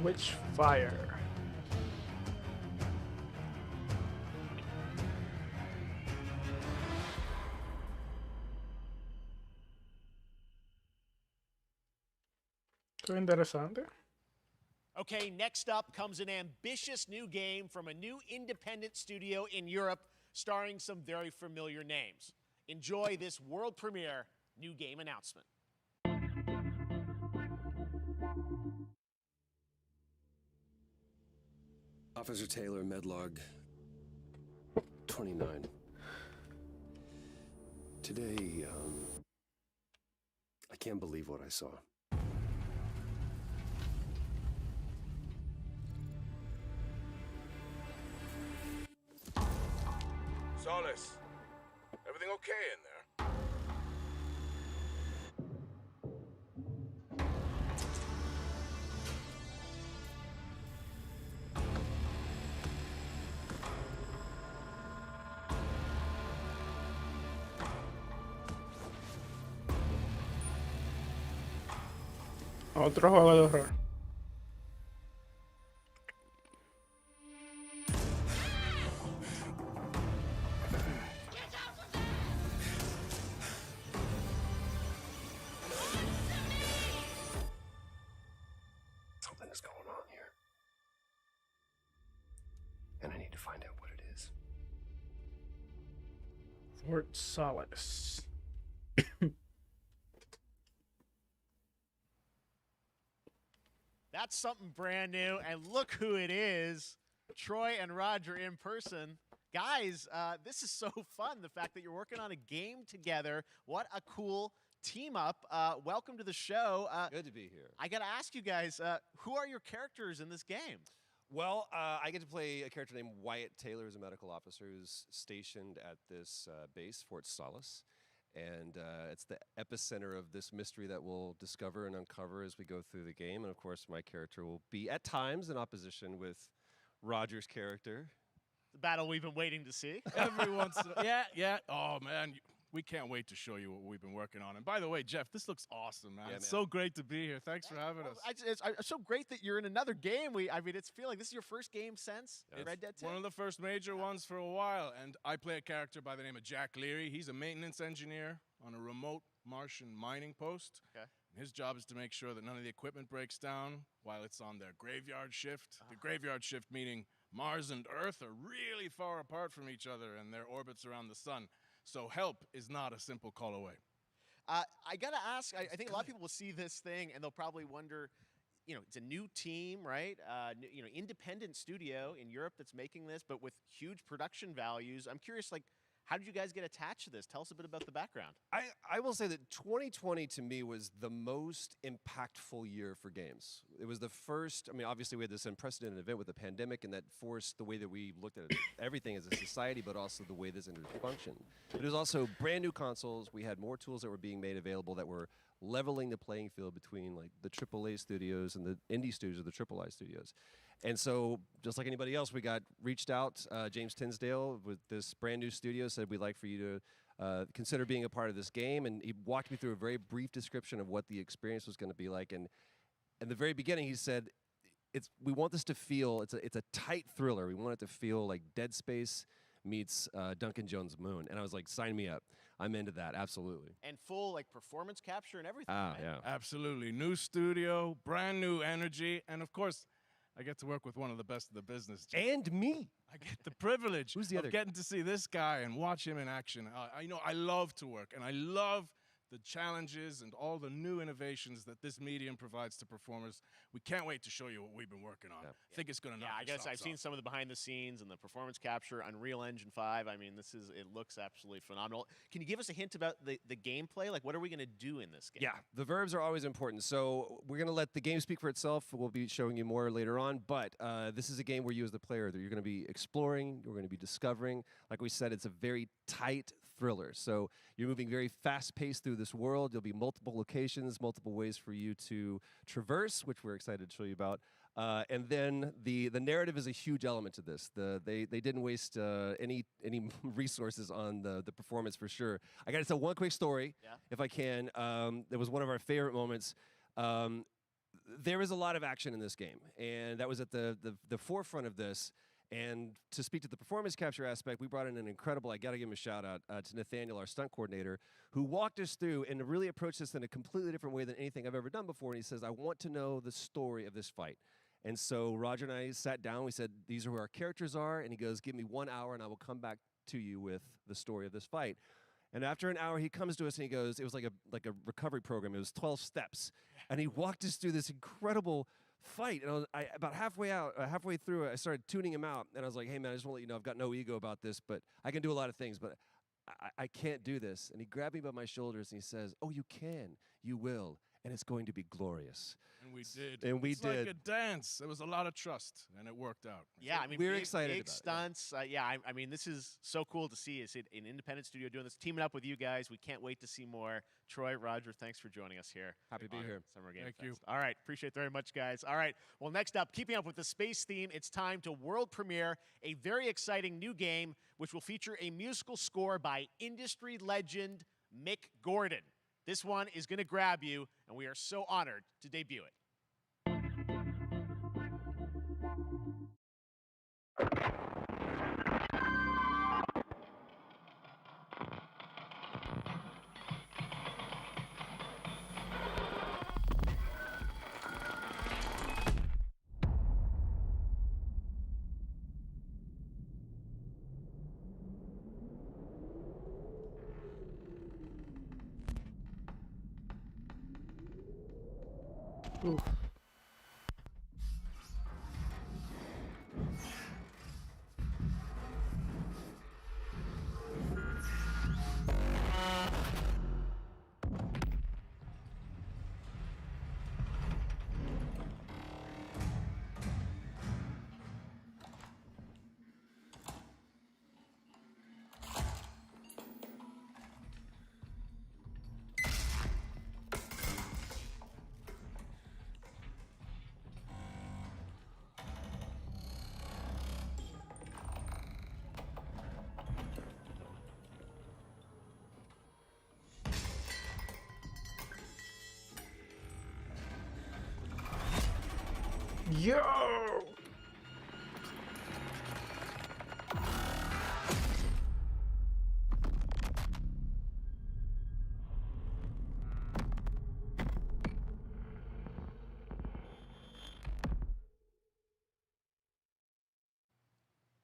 Witchfire. Qué interesante. Okay, next up comes an ambitious new game from a new independent studio in Europe starring some very familiar names. Enjoy this world premiere new game announcement. Officer Taylor, Medlog 29. Today, I can't believe what I saw. Solis, everything okay in there? Otro juego de horror. Something's going on here. And I need to find out what it is. Fort Solace. That's something brand new, and look who it is. Troy and Roger in person. Guys, this is so fun, the fact that you're working on a game together. What a cool team up. Welcome to the show. Good to be here. I got to ask you guys, who are your characters in this game? Well, I get to play a character named Wyatt Taylor, who's a medical officer who's stationed at this base, Fort Solace. And it's the epicenter of this mystery that we'll discover and uncover as we go through the game. And of course, my character will be at times in opposition with Roger's character. The battle we've been waiting to see. Every once in a yeah. Oh, man, we can't wait to show you what we've been working on. And by the way, Jeff, this looks awesome, man. Yeah, It's man. so great to be here. Thanks for having us. It's so great that you're in another game. I mean, it's feeling this is your first game since Red Dead 2. One of the first major ones for a while. And I play a character by the name of Jack Leary. He's a maintenance engineer on a remote Martian mining post. Okay. And his job is to make sure that none of the equipment breaks down while it's on their graveyard shift. The graveyard shift meaning Mars and Earth are really far apart from each other and their orbits around the sun. So help is not a simple call away. I got to ask, I think a lot of people will see this thing and they'll probably wonder, it's a new team, right? Independent studio in Europe that's making this, but with huge production values. I'm curious, How did you guys get attached to this? Tell us a bit about the background. I will say that 2020 to me was the most impactful year for games. It was the first, I mean, obviously we had this unprecedented event with the pandemic, and that forced the way that we looked at everything as a society, but also the way this industry functioned. But it was also brand new consoles. We had more tools that were being made available that were leveling the playing field between like the AAA studios and the indie studios or the AAA studios. And so, just like anybody else, we got reached out. James Tinsdale with this brand new studio said, we'd like for you to consider being a part of this game. And he walked me through a very brief description of what the experience was going to be like. And in the very beginning, he said, we want this to feel, it's a tight thriller. We want it to feel like Dead Space meets Duncan Jones' Moon. And I was like, sign me up. I'm into that, absolutely. And full like performance capture and everything. Ah, right? yeah. Absolutely. New studio, brand new energy, and of course, I get to work with one of the best in the business. And me. I get the privilege Who's the other of getting to see this guy and watch him in action. I love to work, and I love the challenges and all the new innovations that this medium provides to performers. We can't wait to show you what we've been working on. I think it's going to knock I your guess I've socks seen off. some of the behind the scenes and the performance capture, Unreal Engine 5. I mean, it looks absolutely phenomenal. Can you give us a hint about the gameplay? Like, what are we going to do in this game? Yeah, the verbs are always important. So we're going to let the game speak for itself. We'll be showing you more later on. But this is a game where you as the player, that you're going to be exploring, you're going to be discovering. Like we said, it's a very tight thriller. So you're moving very fast-paced through this world. There'll be multiple locations, multiple ways for you to traverse, which we're excited to show you about. And then the narrative is a huge element to this. They didn't waste any resources on the performance for sure. I got to tell one quick story, if I can. It was one of our favorite moments. There is a lot of action in this game, and that was at the forefront of this. And to speak to the performance capture aspect, we brought in an incredible, I got to give him a shout out to Nathaniel, our stunt coordinator, who walked us through and really approached this in a completely different way than anything I've ever done before. And he says, I want to know the story of this fight. And so Roger and I sat down, we said, these are who our characters are. And he goes, give me 1 hour and I will come back to you with the story of this fight. And after an hour, he comes to us and he goes, it was like a recovery program. It was 12 steps. And he walked us through this incredible fight. And about halfway through, I started tuning him out. And I was like, hey, man, I just want to let you know I've got no ego about this, but I can do a lot of things, but I can't do this. And he grabbed me by my shoulders and he says, oh, you can. You will. And it's going to be glorious. And we did. And we it's did. like a dance. There was a lot of trust, and it worked out. Yeah, I mean, we're big, excited big about it, stunts. I mean, this is so cool to see. It's an independent studio doing this, teaming up with you guys. We can't wait to see more. Troy, Roger, thanks for joining us here. Happy to be here. Summer Game Thank Fest. you. All right, appreciate it very much, guys. All right, well, next up, keeping up with the space theme, it's time to world premiere a very exciting new game, which will feature a musical score by industry legend Mick Gordon. This one is going to grab you, and we are so honored to debut it. Oof. Yo!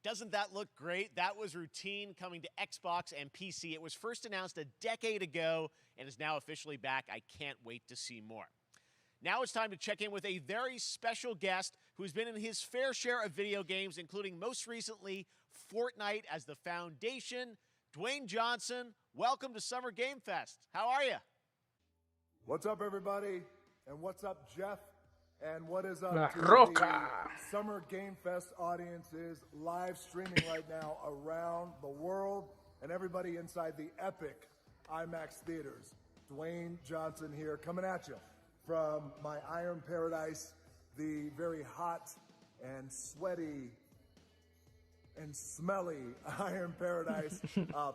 Doesn't that look great? That was Routine coming to Xbox and PC. It was first announced a decade ago and is now officially back. I can't wait to see more. Now it's time to check in with a very special guest who's been in his fair share of video games, including most recently Fortnite as the foundation Dwayne Johnson, welcome to Summer Game Fest. How are you? What's up, everybody? And what's up, Jeff? And what is up La to Roca. the Summer Game Fest audiences live streaming right now around the world and everybody inside the epic IMAX theaters. Dwayne Johnson here, coming at you from my Iron Paradise, the very hot and sweaty and smelly Iron Paradise,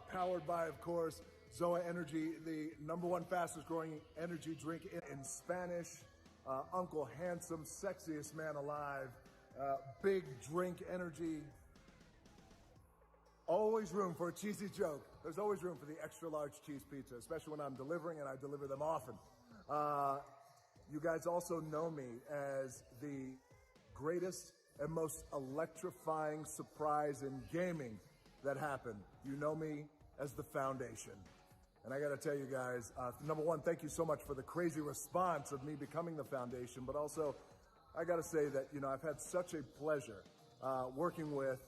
powered by, of course, Zoa Energy, the #1 fastest growing energy drink in Spanish. Uncle Handsome, sexiest man alive, big drink energy. Always room for a cheesy joke. There's always room for the extra large cheese pizza, especially when I'm delivering, and I deliver them often. You guys also know me as the greatest and most electrifying surprise in gaming that happened. You know me as the Foundation. And I got to tell you guys, #1, thank you so much for the crazy response of me becoming the Foundation. But also, I got to say that, I've had such a pleasure working with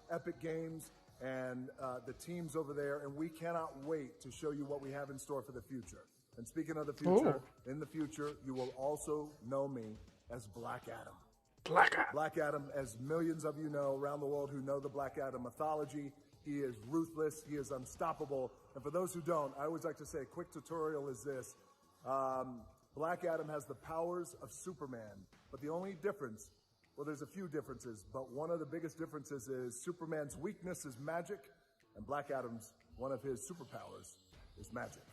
Epic Games and the teams over there. And we cannot wait to show you what we have in store for the future. And speaking of the future, in the future, you will also know me as Black Adam. Black Adam, as millions of you know around the world who know the Black Adam mythology, he is ruthless, he is unstoppable. And for those who don't, I always like to say a quick tutorial is this. Black Adam has the powers of Superman, but the only difference, well, there's a few differences, but one of the biggest differences is Superman's weakness is magic, and Black Adam's, one of his superpowers is magic.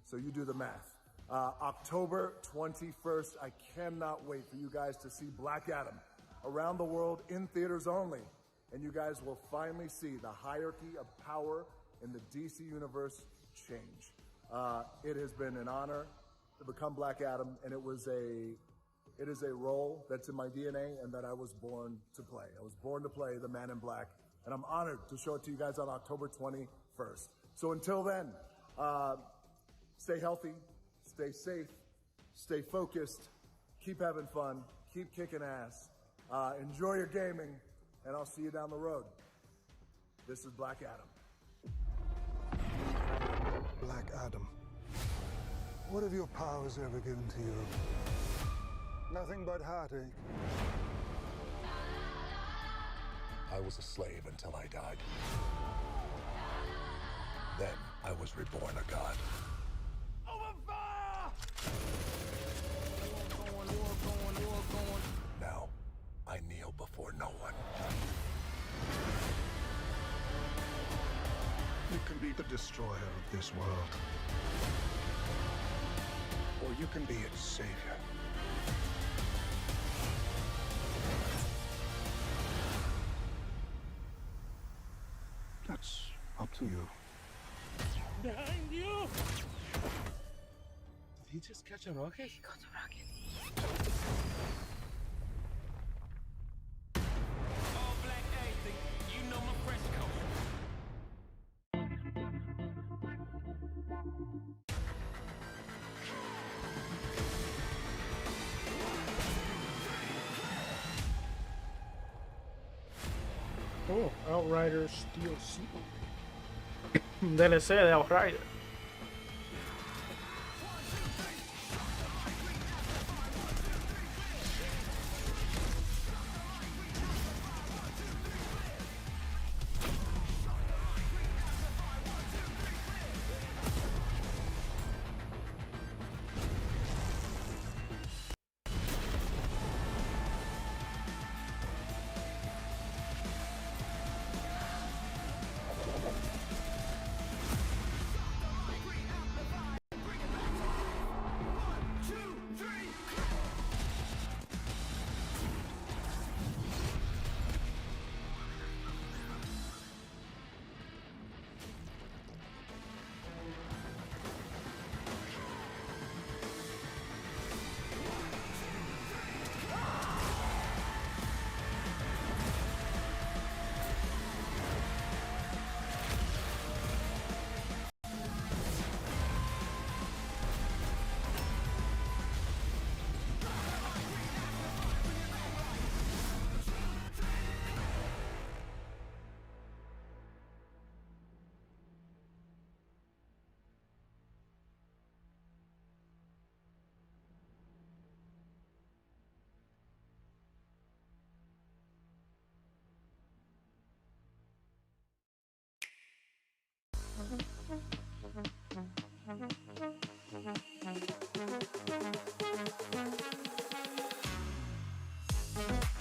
So you do the math. October 21st, I cannot wait for you guys to see Black Adam around the world in theaters only. And you guys will finally see the hierarchy of power in the DC universe change. It has been an honor to become Black Adam, and it is a role that's in my DNA and that I was born to play. I was born to play the Man in Black, and I'm honored to show it to you guys on October 21st. So until then, stay healthy, stay safe, stay focused, keep having fun, keep kicking ass, enjoy your gaming, and I'll see you down the road. This is Black Adam. Black Adam, what have your powers ever given to you? Nothing but heartache. I was a slave until I died. Then I was reborn a god. Now, I kneel before no one. You can be the destroyer of this world. Or you can be its savior. That's up to you. Behind you! Did he just catch a rocket? He got a rocket. All black anything, you know my French culture. Oh, Outriders DLC. DLC de Outrider.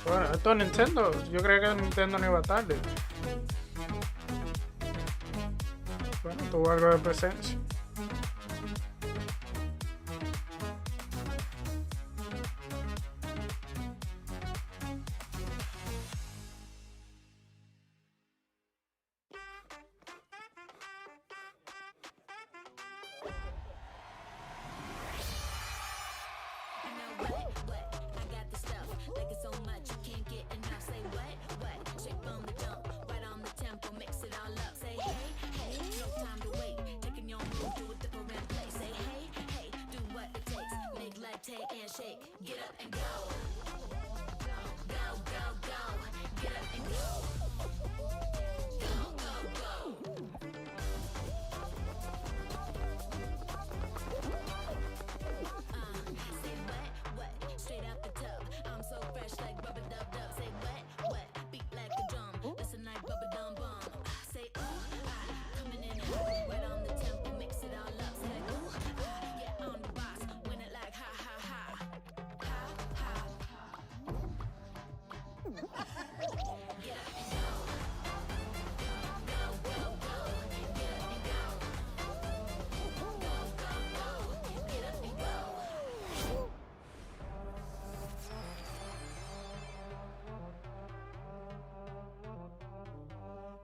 Bueno, esto es Nintendo. Yo creo que Nintendo no iba tarde. Bueno, tuvo algo de presencia.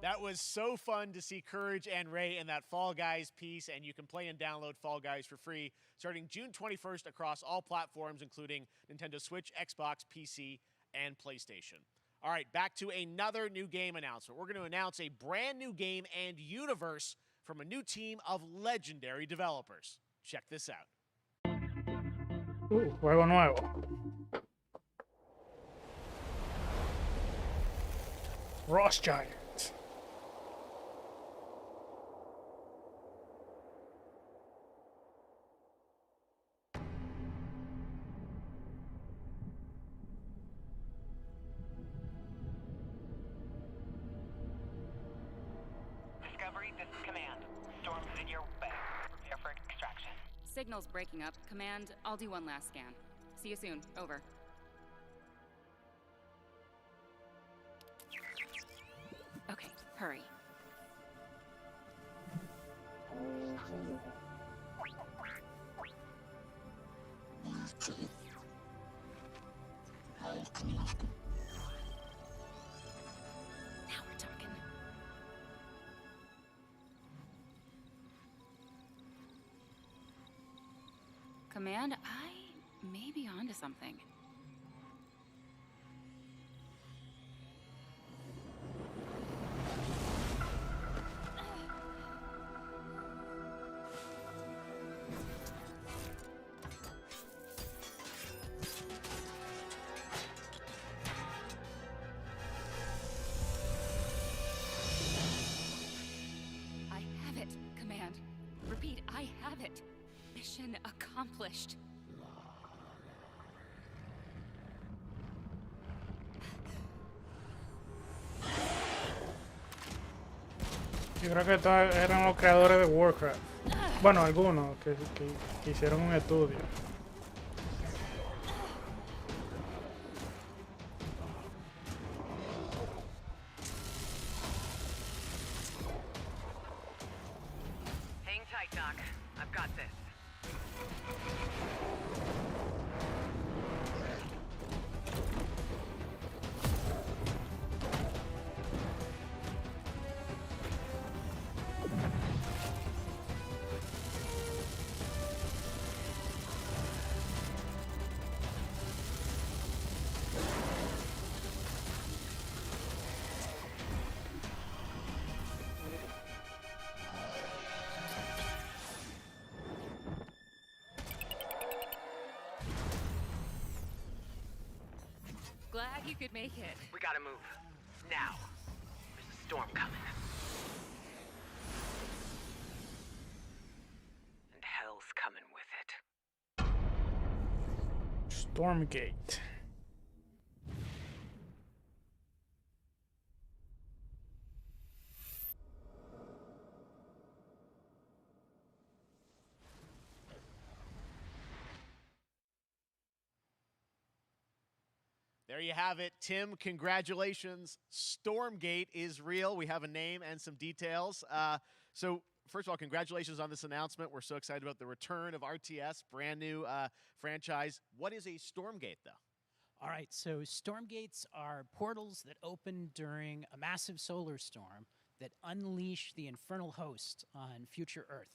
That was so fun to see Courage and Ray in that Fall Guys piece, and you can play and download Fall Guys for free starting June 21st across all platforms, including Nintendo Switch, Xbox, PC, and PlayStation. All right, back to another new game announcement. We're going to announce a brand new game and universe from a new team of legendary developers. Check this out. Juego nuevo. Frost Giant. Discovery, this is Command. Storm's in your way. Prepare for extraction. Signal's breaking up. Command, I'll do one last scan. See you soon. Over. Okay, hurry. Now we're talking. Command, I may be onto something. I have it, Command. Repeat, I have it. Mission accomplished. Yo creo que estos eran los creadores de Warcraft. Bueno, algunos que hicieron un estudio. Hang tight, Doc. I've got this. Glad you could make it. We gotta move. Now. There's a storm coming. And hell's coming with it. Stormgate. There you have it. Tim, congratulations. Stormgate is real. We have a name and some details. So, first of all, congratulations on this announcement. We're so excited about the return of RTS, brand new franchise. What is a Stormgate, though? All right, so Stormgates are portals that open during a massive solar storm that unleash the infernal host on future Earth.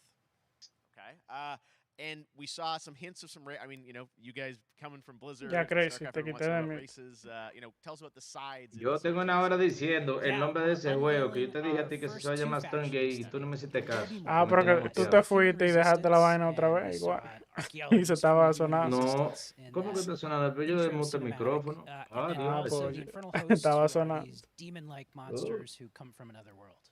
Okay. And we saw some hints of some I mean, you know, you guys coming from Blizzard, Ya, Crazy, StarCraft, te everyone quité de wants to know mí. about races. You know, tell us about the sides. Yo tengo una hora diciendo el nombre de ese juego que yo te dije a ti que se va a llamar Stormgate y tú no me hiciste caso. Ah, pero que tú te fuiste y dejaste la vaina otra vez, igual. Y se estaba sonando. No, ¿cómo que está sonando? Pero yo desmonté el micrófono. Ah, Dios. Pues, estaba sonando. Demon-like monsters who come from another world.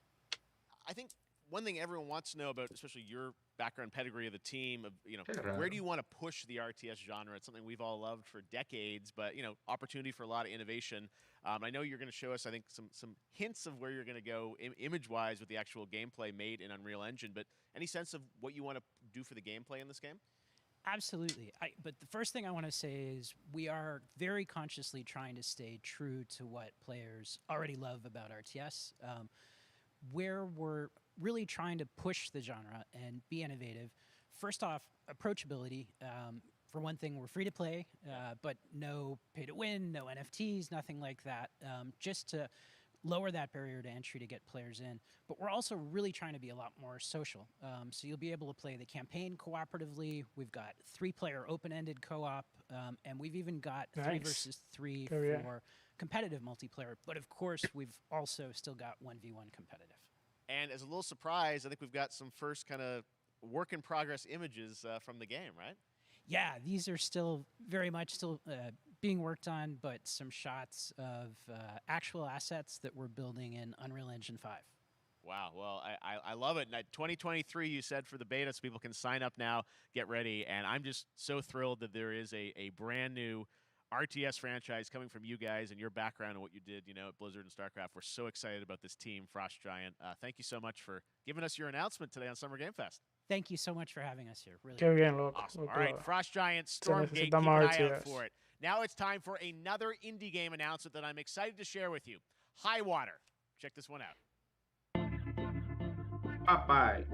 I think one thing everyone wants to know about, especially your background pedigree of the team, of, you know, where do you want to push the RTS genre? It's something we've all loved for decades, but, you know, opportunity for a lot of innovation. I know you're going to show us, I think, some hints of where you're going to go image-wise with the actual gameplay made in Unreal Engine, but any sense of what you want to do for the gameplay in this game? Absolutely. But the first thing I want to say is we are very consciously trying to stay true to what players already love about RTS. Where we're really trying to push the genre and be innovative. First off, approachability. For one thing, we're free to play, but no pay to win, no NFTs, nothing like that, just to lower that barrier to entry to get players in. But we're also really trying to be a lot more social. So you'll be able to play the campaign cooperatively. We've got 3-player open-ended co-op, and we've even got 3 versus 3 for competitive multiplayer. But of course, we've also still got 1v1 competitive. And as a little surprise, I think we've got some first kind of work-in-progress images from the game, right? Yeah, these are still very much being worked on, but some shots of actual assets that we're building in Unreal Engine 5. Wow, well, I love it. And 2023, you said, for the beta, so people can sign up now, get ready. And I'm just so thrilled that there is a brand new RTS franchise coming from you guys and your background and what you did, you know, at Blizzard and StarCraft. We're so excited about this team, Frost Giant. Thank you so much for giving us your announcement today on Summer Game Fest. Thank you so much for having us here. Really. Qué bien, loco. Awesome. All right, Frost Giant, Stormgate, keep an necesitamos eye out RTS. for it. Now it's time for another indie game announcement that I'm excited to share with you. High Water. Check this one out. Bye-bye.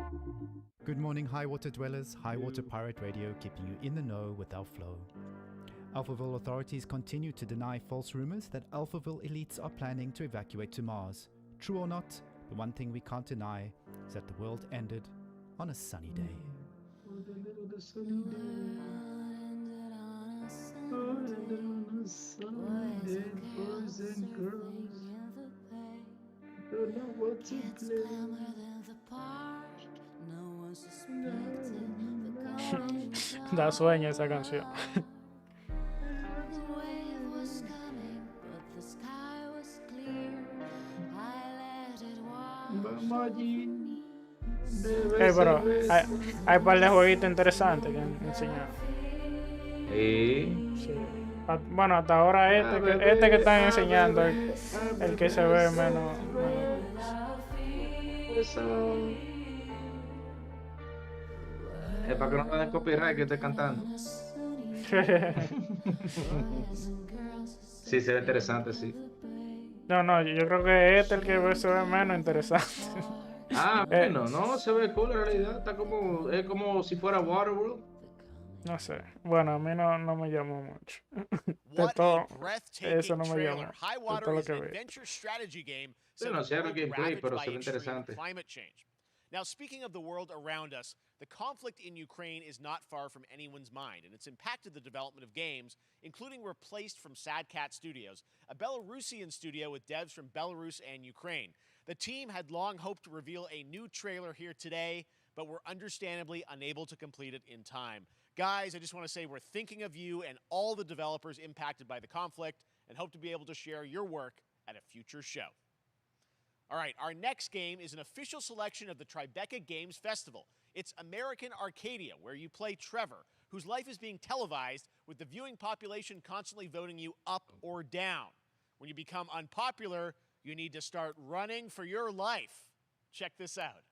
Good morning, High Water dwellers. High Water Pirate Radio, keeping you in the know with our flow. Alphaville authorities continue to deny false rumors that Alphaville elites are planning to evacuate to Mars. True or not, the one thing we can't deny is that the world ended on a sunny day. Da sueño esa canción. Pero hay un par de jueguitos interesantes que han enseñado. Sí. Bueno, hasta ahora este que están enseñando el que se ve menos. Es para que no me den copyright que estoy cantando. Sí, se ve interesante, sí. No, yo creo que el que se ve menos interesante. Ah, bueno, no, se ve cool en realidad. Está como, es como si fuera Waterworld. No sé. Bueno, a mí no me llamó mucho. What todo, a breathtaking eso no me trailer. llamó. High De Water todo lo is que an vi. adventure strategy game Sí, no sé el gameplay, ravaged pero by se ve extreme interesante. climate change. Now, speaking of the world around us, the conflict in Ukraine is not far from anyone's mind, and it's impacted the development of games, including Replaced from Sad Cat Studios, a Belarusian studio with devs from Belarus and Ukraine. The team had long hoped to reveal a new trailer here today, but were understandably unable to complete it in time. Guys, I just want to say we're thinking of you and all the developers impacted by the conflict, and hope to be able to share your work at a future show. All right, our next game is an official selection of the Tribeca Games Festival. It's American Arcadia, where you play Trevor, whose life is being televised with the viewing population constantly voting you up or down. When you become unpopular, you need to start running for your life. Check this out.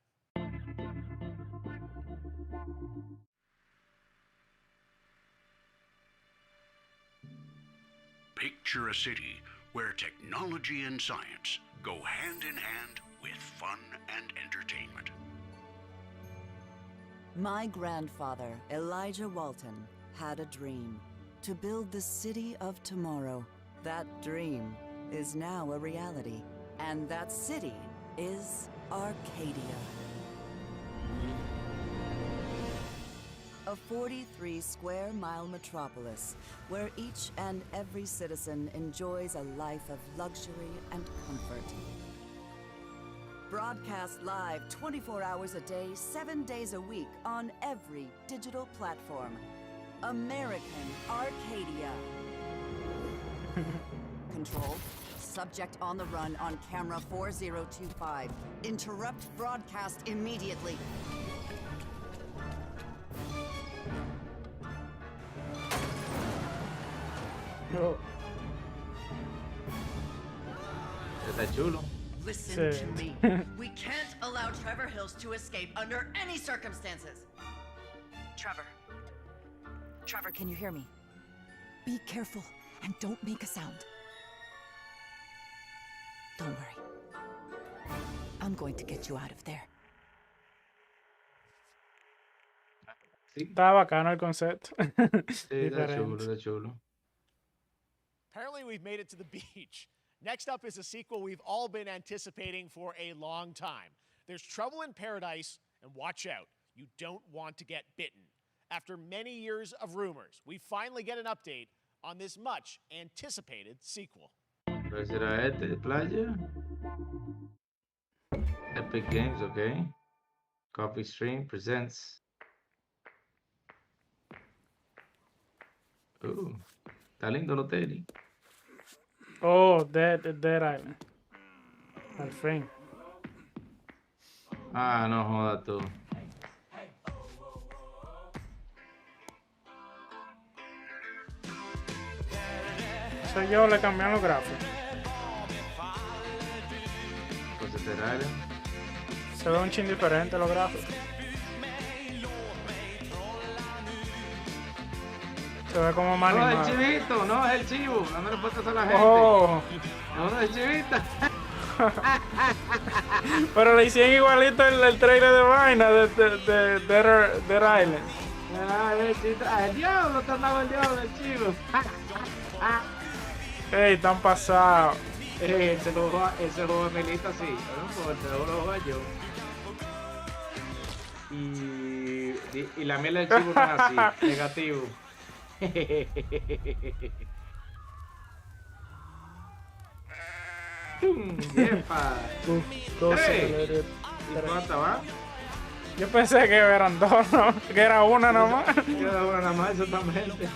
Picture a city where technology and science go hand in hand with fun and entertainment. My grandfather, Elijah Walton, had a dream to build the city of tomorrow. That dream is now a reality, and that city is Arcadia. A 43-square-mile metropolis where each and every citizen enjoys a life of luxury and comfort. Broadcast live 24 hours a day, 7 days a week on every digital platform. American Arcadia. Control. Subject on the run on camera 4025. Interrupt broadcast immediately. Oh. Está chulo. Listen to me. We can't allow Trevor Hills to escape under any circumstances. Trevor. Trevor, can you hear me? Be careful and don't make a sound. Don't worry. I'm going to get you out of there. Está bacano el concepto. Sí, está chulo, está chulo. Apparently, we've made it to the beach. Next up is a sequel we've all been anticipating for a long time. There's Trouble in Paradise, and watch out, you don't want to get bitten. After many years of rumors, we finally get an update on this much anticipated sequel. ¿Cuál será este de playa? Epic Games, okay. Coffee Stream presents. Está lindo el hotel. Oh, Dead Island. Al fin. Ah, no jodas tú. Soy yo, le cambian los gráficos. Pues este Island. Se ve un chin diferente los gráficos. Se ve como más No, animado. es el chivito, no, es el chivo. No le puedes hacer a la gente. Oh. No, es el chivito. Pero le hicieron igualito el trailer de vaina de Dead Island. Ah, el diablo, te andaba el diablo del chivo. Ey, están pasados. Ese juego de Melita sí, no importa, lo juego yo. Y la miel del chivo no es así, negativo. ¡Yepa! ¿Y cuántas va? Yo pensé que eran dos, ¿no? Que era una nomás. Que era una nada más, exactamente.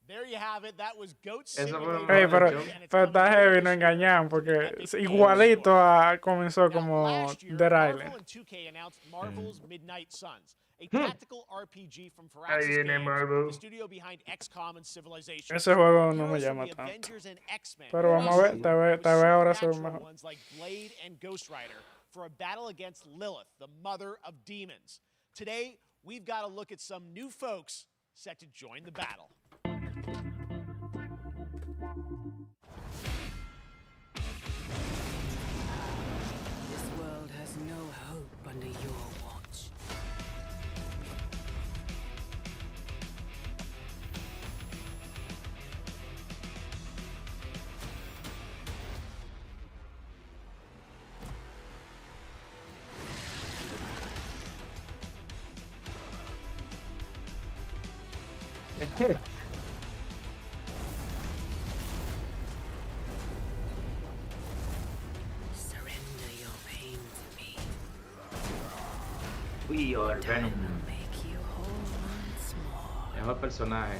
There you have it. That was Goat Hey, Simulator. pero está heavy, no engañan, porque igualito comenzó como Dead Island. 2K announced Marvel's Midnight Suns, a tactical RPG from Ahí Firaxis viene Games, Marvel. the studio behind XCOM and Civilization. Ese juego no me Heroes from llama the tanto. Avengers and X-Men Pero vamos a ver, tal vez ahora se ve supernatural mejor. ones like Blade and Ghost Rider for a battle against Lilith, the mother of demons. Today, we've got to look at some new folks set to join the battle. This world has no hope under your watch. Surrender your pain to me. Uy, o el Venom. Make you whole once more. Mejor personaje.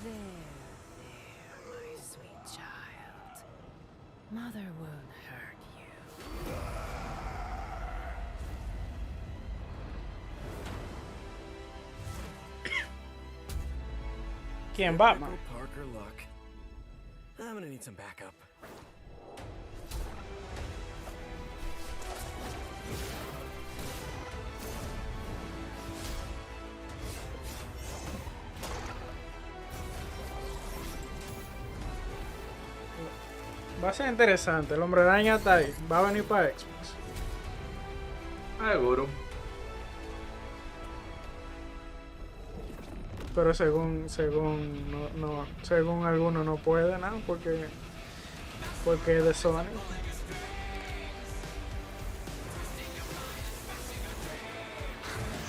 There, my sweet child. Mother won't hurt you. ¿Quién? Batman. Parker luck. I'm gonna need some backup. Va a ser interesante. El hombre araña está ahí. Va a venir para Xbox. Seguro. Pero según algunos no puede, ¿no? Porque es de Sony.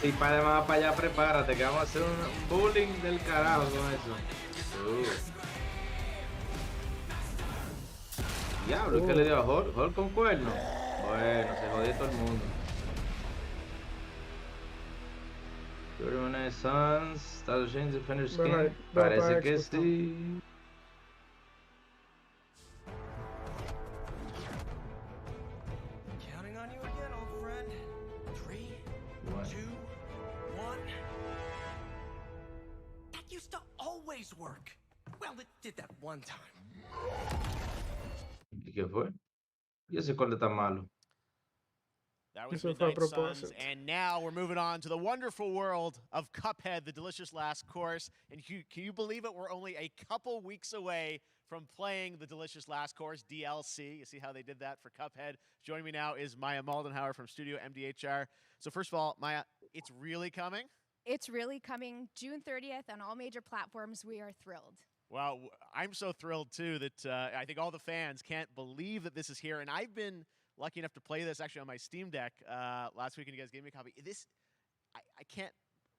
Si para más para allá, prepárate, que vamos a hacer un bullying del carajo con eso. Diablo, ¿es que le dio a Hulk con cuerno? Bueno, se jodió todo el mundo. Renaissance, Star Change Defender Skin. Parece que sí. Counting on you again, old friend. 3, 2, 1. That used to always work. Well, it did that one time. ¿Y qué fue? ¿Y ese corte tan malo? That was Midnight Suns, and now we're moving on to the wonderful world of Cuphead, the delicious last course. And can you believe it? We're only a couple weeks away from playing the delicious last course DLC. You see how they did that for Cuphead? Joining me now is Maya Moldenhauer from Studio MDHR. So first of all, Maya, it's really coming? It's really coming June 30th on all major platforms. We are thrilled. Well, I'm so thrilled too that I think all the fans can't believe that this is here. And I've been lucky enough to play this actually on my Steam Deck last week, and you guys gave me a copy. I can't.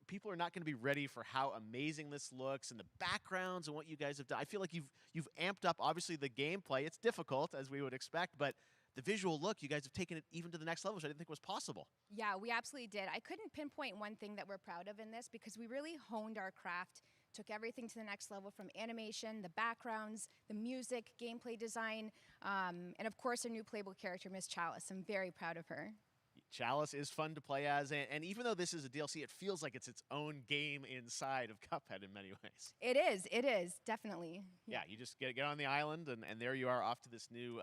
People are not going to be ready for how amazing this looks and the backgrounds and what you guys have done. I feel like you've amped up obviously the gameplay. It's difficult as we would expect, but the visual look, you guys have taken it even to the next level, which I didn't think was possible. Yeah, we absolutely did. I couldn't pinpoint one thing that we're proud of in this because we really honed our craft, took everything to the next level from animation, the backgrounds, the music, gameplay design, and of course our new playable character, Miss Chalice. I'm very proud of her. Chalice is fun to play as, and even though this is a DLC, it feels like it's its own game inside of Cuphead in many ways. It is, definitely. Yeah, you just get on the island, and there you are off to this new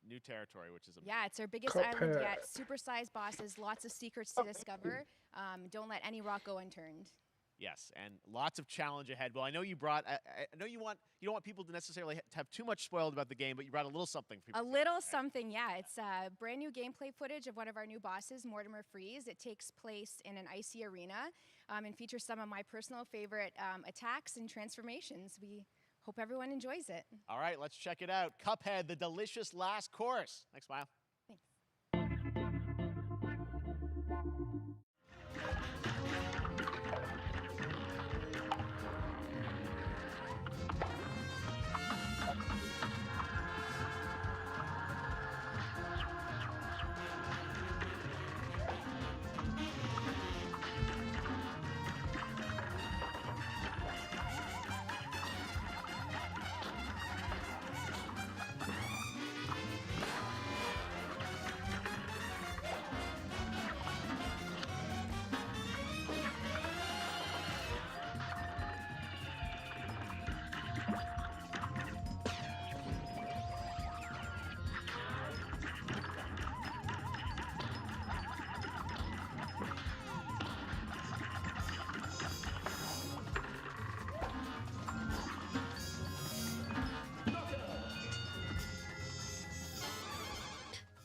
new territory, which is amazing. Yeah, it's our biggest island yet. Super-sized bosses, lots of secrets to discover. Don't let any rock go unturned. Yes, and lots of challenge ahead. Well, I know you brought. I know you don't want people to necessarily have too much spoiled about the game, but you brought a little something for people. A little something, yeah. It's brand new gameplay footage of one of our new bosses, Mortimer Freeze. It takes place in an icy arena and features some of my personal favorite attacks and transformations. We hope everyone enjoys it. All right, let's check it out. Cuphead, the delicious last course. Thanks, Maya.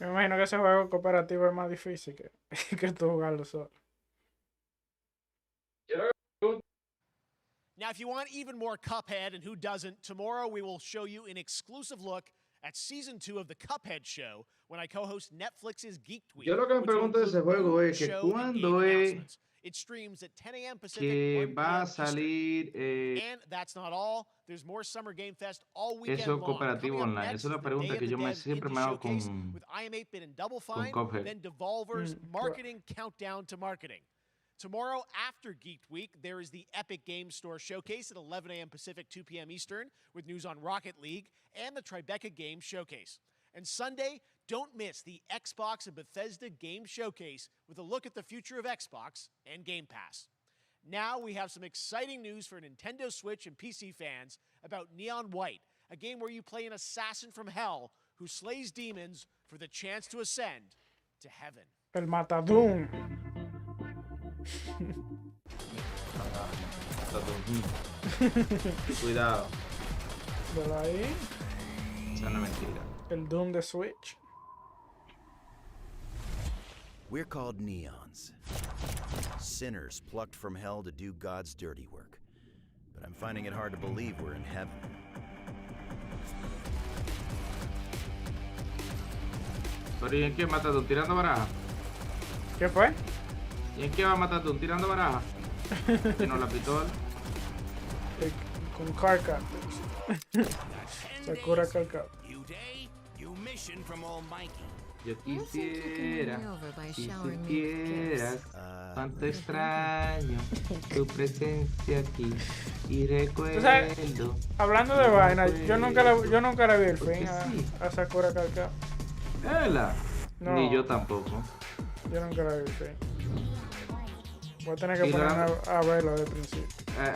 Me imagino que ese juego cooperativo es más difícil que tú jugarlo solo. Now, if you want even more Cuphead, and who doesn't, tomorrow we will show you an exclusive look at Season 2 of the Cuphead Show when I co-host Netflix's Geek Week. Yo lo que me pregunto de ese juego es que cuándo es It streams at 10 a.m. Pacific, que 1 va a p.m. salir And that's not all. There's more Summer Game Fest all weekend eso long. cooperativo Coming up online. next Esa es la is the pregunta Day que of yo the me Devs siempre Indie me hago Showcase con with I Am 8-Bit and Double Fine, Cuphead. then Devolver's Marketing Countdown to Marketing. Tomorrow, after Geek Week, there is the Epic Game Store Showcase at 11 a.m. Pacific, 2 p.m. Eastern, with news on Rocket League and the Tribeca Game Showcase. And Sunday, don't miss the Xbox and Bethesda Game Showcase with a look at the future of Xbox and Game Pass. Now we have some exciting news for Nintendo Switch and PC fans about Neon White, a game where you play an assassin from hell who slays demons for the chance to ascend to heaven. El Matadum. Cuidado. ¿Verdad ahí? Esa no es mentira. El Doom de Switch. We're called neons. Sinners plucked from hell to do God's dirty work. But I'm finding it hard to believe we're in heaven. Pero ¿y en qué mata tú? ¿Tirando baraja? ¿Qué fue? ¿Y en qué va a matar tú? ¿Tirando baraja? ¿Y no la pistola? Con Carcap. Sakura Carcap. Yo quisiera, si supieras cuánto extraño tu presencia aquí y ¿Tú sabes? recuerdo. Hablando de vaina, yo nunca le vi el Porque fin sí. a Sakura Carcap. ¿Es verdad? No. Ni yo tampoco. Yo nunca le vi el fin. Voy a tener que Y ponerme la- a verlo de principio.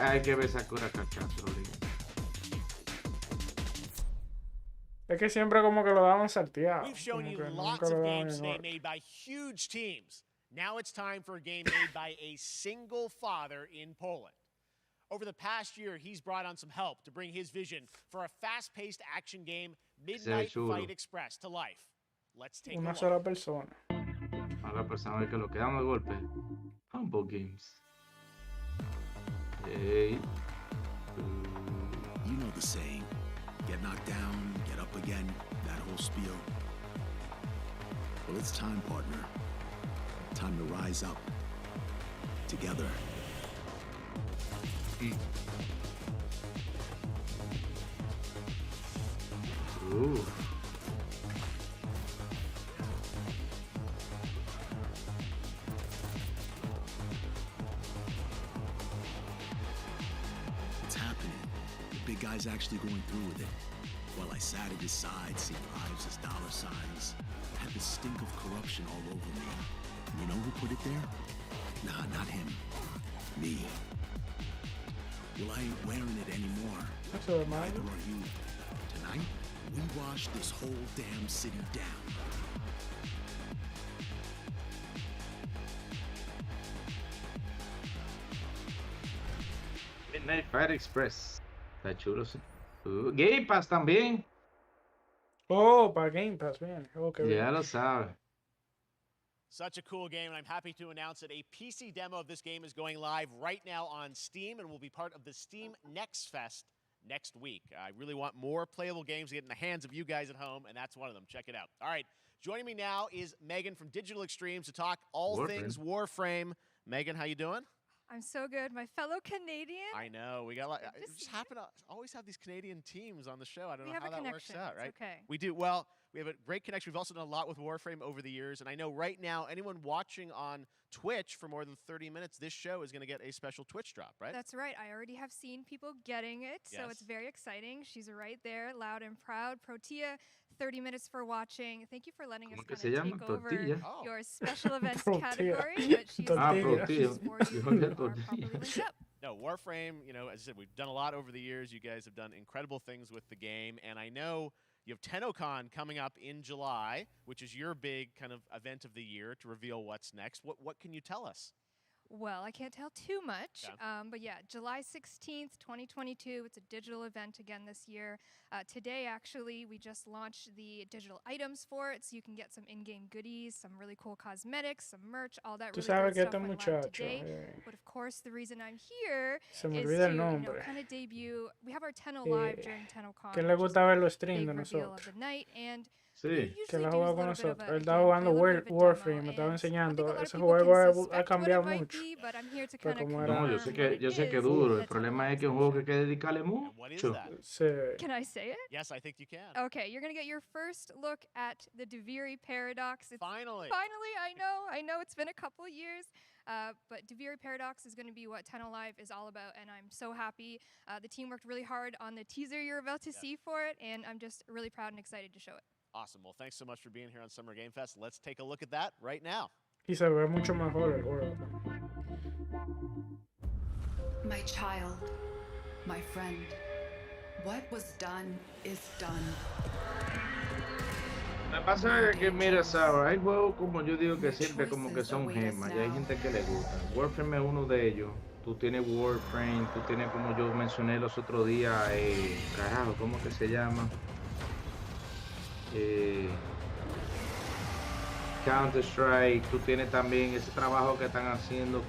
Hay que ver Sakura Carcap, Rodrigo. Es que siempre como que lo daban salteado. We've shown como you que lots nunca lo of daban games en today orden. made by huge teams. Now it's time for a game made by a single father in Poland. Over the past year, he's brought on some help to bring his vision for a fast-paced action game, Midnight chulo. Fight Express, to life. Let's take a Una look. sola persona. A la persona que lo quedan de golpe. Humble Games. Hey. You know the saying, get knocked down, get up again, that whole spiel. Well, it's time, partner. Time to rise up. Together. Ooh. It's happening. The big guy's actually going through with it. While I sat at his side, seeing lives as dollar signs, I had the stink of corruption all over me. And you know who put it there? Nah, not him. Me. Well, I ain't wearing it anymore. That's all right, Neither man. are you. Tonight, we wash this whole damn city down. Midnight Fight Express. Está chulo, sí. Game Pass también. Oh, para Game Pass, bien. Oh, qué Ya bien. lo sabe. Such a cool game, and I'm happy to announce that a PC demo of this game is going live right now on Steam and will be part of the Steam Next Fest next week. I really want more playable games to get in the hands of you guys at home, and that's one of them. Check it out. All right, joining me now is Megan from Digital Extremes to talk all Warframe. things Warframe. Megan, how you doing? I'm so good. My fellow Canadian. I know we got. Good We to just see happen to always have these Canadian teams on the show. I don't We know have how a that works connection. out, It's right? okay. We do. Well, we have a great connection. We've also done a lot with Warframe over the years, and I know right now anyone watching on Twitch for more than 30 minutes, this show is going to get a special Twitch drop, right? That's right. I already have seen people getting it, so it's Yes. very exciting. She's right there, loud and proud. Protea, 30 minutes for watching. Thank you for letting us ¿Cómo que kind se of llama? take over Tortilla. your special events Protea. category, but she's Ah, there. Protea. She's for you Yo who ya are Tortilla. properly linked up. No, Warframe, you know, as I said, we've done a lot over the years. You guys have done incredible things with the game, and I know you have TennoCon coming up in July, which is your big kind of event of the year to reveal what's next. What can you tell us? Well, I can't tell too much, Yeah. but yeah, July 16th, 2022. It's a digital event again this year. Today, actually, we just launched the digital items for it, so you can get some in-game goodies, some really cool cosmetics, some merch, all that Tú really sabes good que stuff este went live muchacho, today. But of course, the reason I'm here Se me is olvida el to nombre. kind of debut. We have our Tenno live Eh, during TennoCon, que le which is gusta ver los the streams big de reveal of nosotros. the night, and Sí. Que él ha do jugado a con little bit of nosotros. a Él estaba gameplay, jugando a little bit of a Warframe, demo, me estaba and I think enseñando. a lot of Ese people juego can ha suspect what it cambiado might mucho. be, but I'm here to Pero kind of como No, era... yo sé que es duro. El problema es que es un juego que hay que dedicarle What is mucho. that? Sí. Can I say it? Yes, I think you can. Okay, you're gonna get your first look at the Deviri paradox. Finally. Finally, I know it's been a couple years, but Deviri paradox is gonna be what Tenno Live is all about, and I'm so happy. The team worked really hard on the teaser you're about to see for it, and I'm just really proud and excited to show it. Awesome. Well, thanks so much for being here on Summer Game Fest. Let's take a look at that right now. Y se ve mucho mejor el juego. My child, my friend, what was done is done. Lo que pasa es que, mira, Sara, hay juegos como yo digo que siempre como que son gemas y hay gente que le gusta. Warframe es uno de ellos. Tú tienes Warframe, tú tienes como yo mencioné los otros días, carajo, ¿cómo que se llama? Counter-Strike, tú tienes también ese trabajo que están haciendo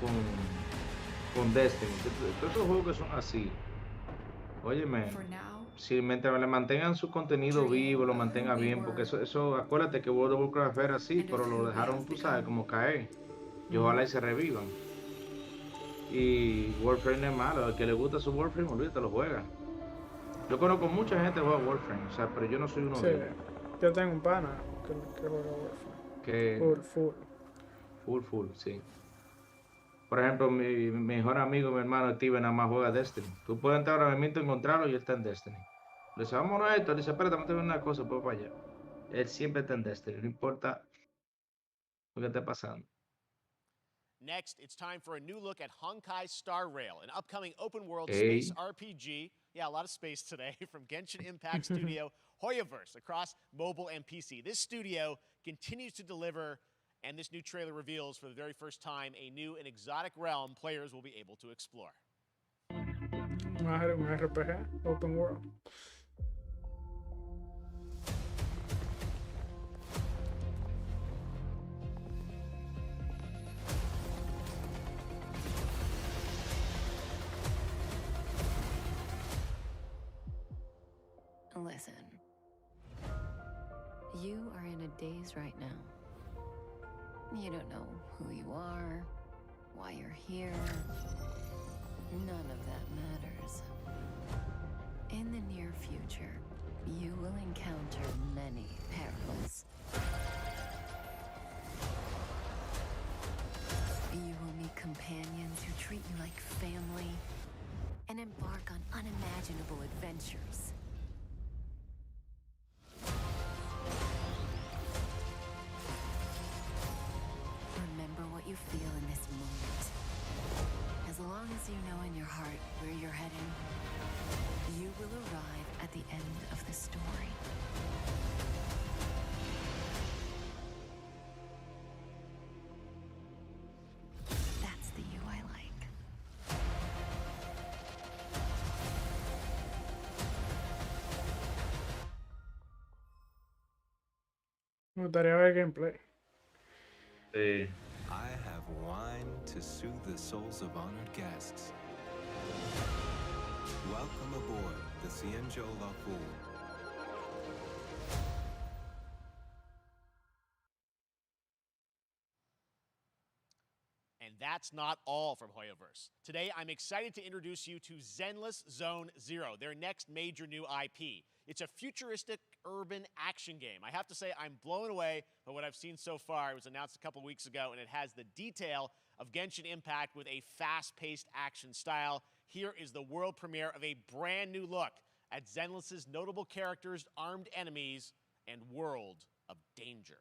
con Destiny. Todos esos juegos que son así. Óyeme, si mientras le mantengan su contenido vivo, lo mantenga bien, porque eso, acuérdate que World of Warcraft era así, pero lo dejaron, tú sabes, como caer. Y ojalá y se revivan. Y Warframe no es malo, al que le gusta su Warframe, olvídate, lo juega. Yo conozco mucha gente que juega Warframe, o sea, pero yo no soy uno Sí, de ellos. yo tengo un pana que juega Warframe. Que Full. full, sí. Por ejemplo, mi mejor amigo, mi hermano Steven, nada más juega Destiny. Tú puedes entrar ahora mismo, encontrarlo y él está en Destiny. Le dice, vámonos a esto. Le dice, espérate, vamos a ver una cosa, pues para allá. Él siempre está en Destiny, no importa lo que esté pasando. Next, it's time for a new look at Honkai Star Rail, an upcoming open-world Hey. space RPG. Yeah, a lot of space today from Genshin Impact studio Hoyoverse across mobile and PC. This studio continues to deliver, and this new trailer reveals for the very first time a new and exotic realm players will be able to explore. Un RPG, open world. Listen, you are in a daze right now. You don't know who you are, why you're here. None of that matters. In the near future, you will encounter many perils. You will meet companions who treat you like family and embark on unimaginable adventures. Remember what you feel in this moment. As long as you know in your heart where you're heading, you will arrive at the end of the story. That's the you I like. Me gustaría ver gameplay. Sí. I have wine to soothe the souls of honored guests. Welcome aboard the Cienjo La Fool. And that's not all from Hoyoverse. Today, I'm excited to introduce you to Zenless Zone Zero, their next major new IP. It's a futuristic urban action game. I have to say, I'm blown away by what I've seen so far. It was announced a couple weeks ago, and it has the detail of Genshin Impact with a fast-paced action style. Here is the world premiere of a brand new look at Zenless's notable characters, armed enemies, and world of danger.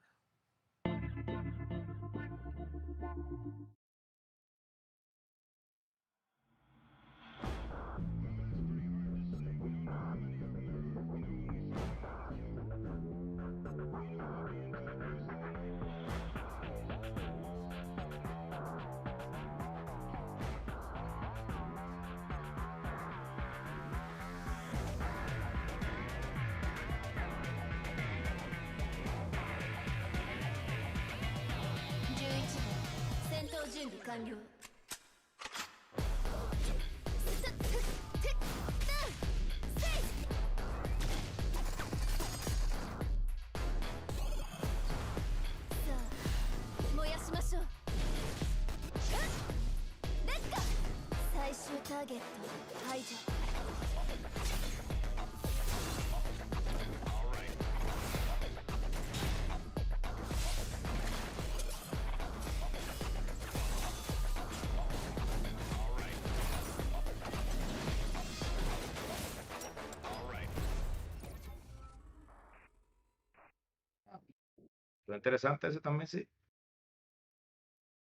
Lo interesante ese también, sí.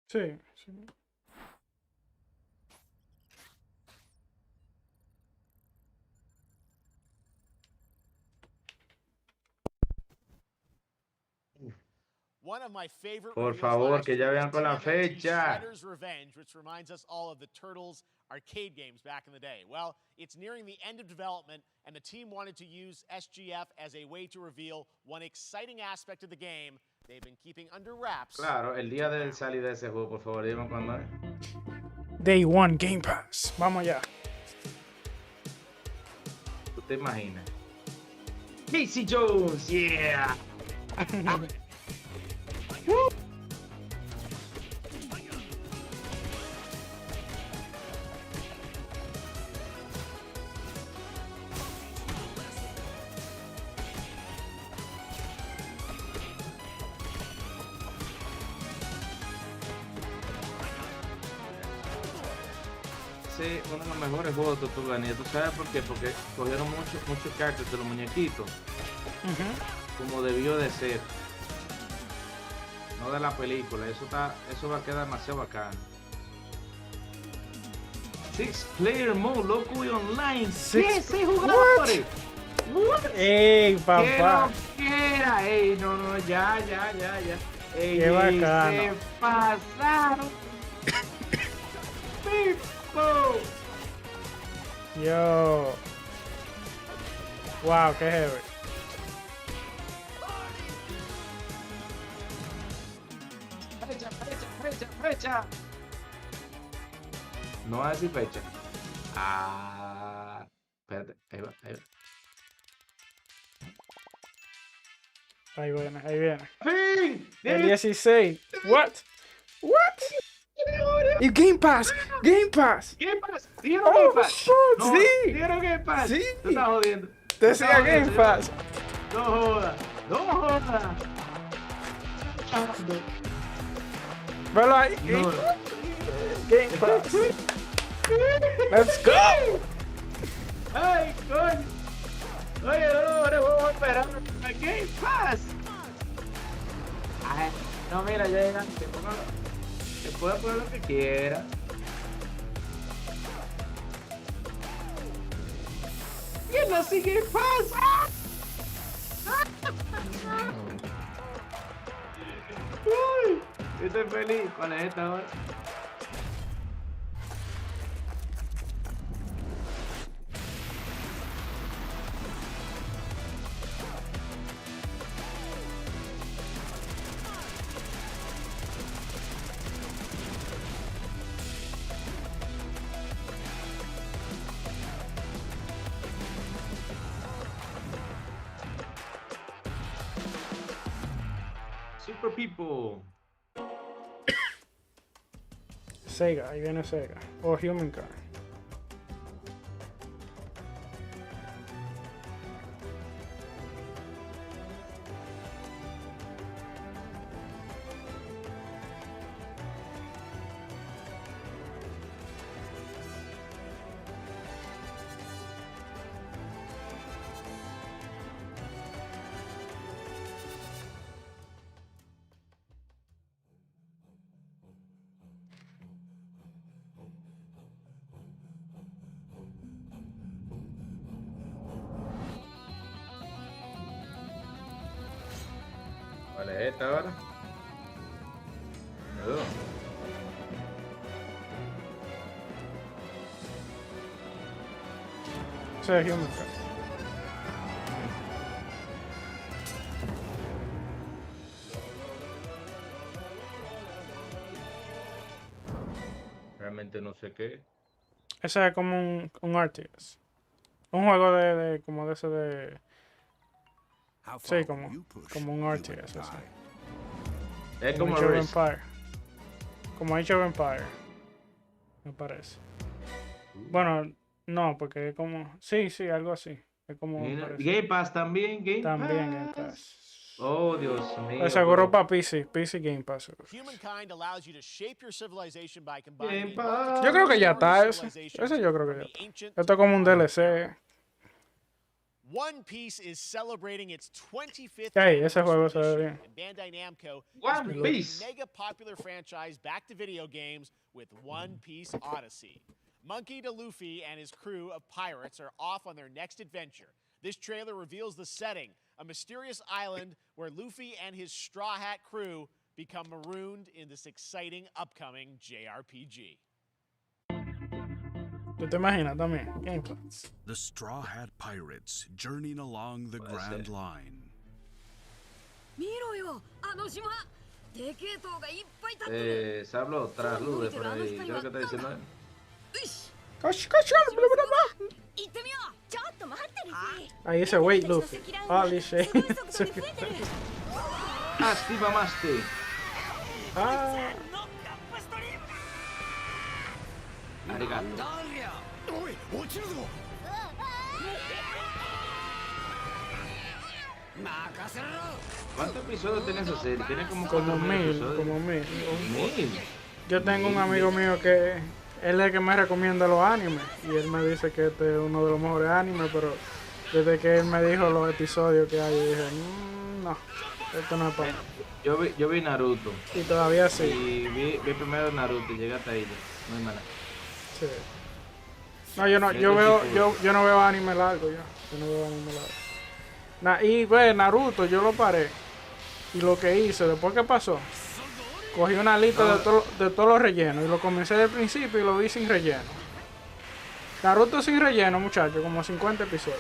Sí, sí. One of my favorite Por reveals favor, last que year ya was vean con la TMNT's fecha. Shredder's Revenge, which reminds us all of the Turtles arcade games back in the day. Well, it's nearing the end of development, and the team wanted to use SGF as a way to reveal one exciting aspect of the game they've been keeping under wraps. Claro, el día de salida de ese juego, por favor, dime cuándo es. Day One Game Pass. Vamos allá. ¿Tú te imaginas? Casey Jones, yeah. Woo. Uno de los mejores juegos de Tortuga Ninja. ¿Tú sabes por qué? Porque cogieron muchos characters de los muñequitos, como debió de ser, no de la película. Eso va a quedar demasiado bacán. 6-player mode, loco, y online. ¿Qué? 6 jugadores. What? ¡Ey, papá! ¿Qué era? ¡Ey, no, ya! Ey, ¡Qué bacano! Se pasaron. Yo. Wow, qué heavy. Fecha. No va a decir fecha. Espérate, ahí va. Ahí viene. ¡Fin! El 16. What? Y Game Pass. ¿Dieron Game Pass? No, Sí. ¿Dieron Game Pass? Sí. Tú estás jodiendo. Decía Game Pass. No jodas. Velo ahí. No. Game Pass. Let's go. Ay, coño. Oye, ahora vamos a esperar a Game Pass. Ay, no, mira, ya llegan. Se puede poner lo que quiera. ¿Quién no sigue Game Pass? Uy, estoy feliz. ¿Cuál es esta ahora? Super People. Sega, ahí viene Sega. O Humankind. ¿Cuál es esta ahora? No. Ese es Humankind. Realmente no sé qué. Ese es como un RTS. Un juego como de ese de... Sí, como un RTS. Así. Es como Age of Risk. Empire. Como Age of Empire. Me parece. Bueno, no, porque es como... Sí, algo así. Es como... Game Pass también. Game Pass. Oh, Dios mío. Es seguro para PC Game Pass. Humankind allows you to shape your civilization by combining Yo creo que ya está ese. Ese yo creo que ya está. Esto es como un DLC. One Piece is celebrating its 25th Hey, ese juego se ve bien. and Bandai Namco One is bringing Piece. a mega popular franchise back to video games with One Piece Odyssey. Monkey D. Luffy and his crew of pirates are off on their next adventure. This trailer reveals the setting, a mysterious island where Luffy and his Straw Hat crew become marooned in this exciting upcoming JRPG. ¿Tú te imaginas también? Game Pass. The Straw Hat Pirates journeying along the Grand Line. Sourblow, traslude por ahí. ¿Qué es lo que está diciendo él? Ahí ese wait, Luffy. Holy shit. Asti mamaste. Ah. Arigato. ¿Cuántos episodios tiene esa serie? Tiene como 1000, episodios. como 1000. 1000. Yo tengo un amigo mío que él es el que me recomienda los animes y él me dice que este es uno de los mejores animes, pero desde que él me dijo los episodios que hay, yo dije, no, esto no es para mí. Yo vi Naruto. Y todavía sí. Y vi primero Naruto y llegué hasta ahí. No hay manera. Sí. No, yo no veo anime largo ya. Yo no veo anime largo. Y ve, Naruto, yo lo paré. Y lo que hice, después que pasó, cogí una lista de todos los rellenos y lo comencé del principio y lo vi sin relleno. Naruto sin relleno, muchachos, como 50 episodios.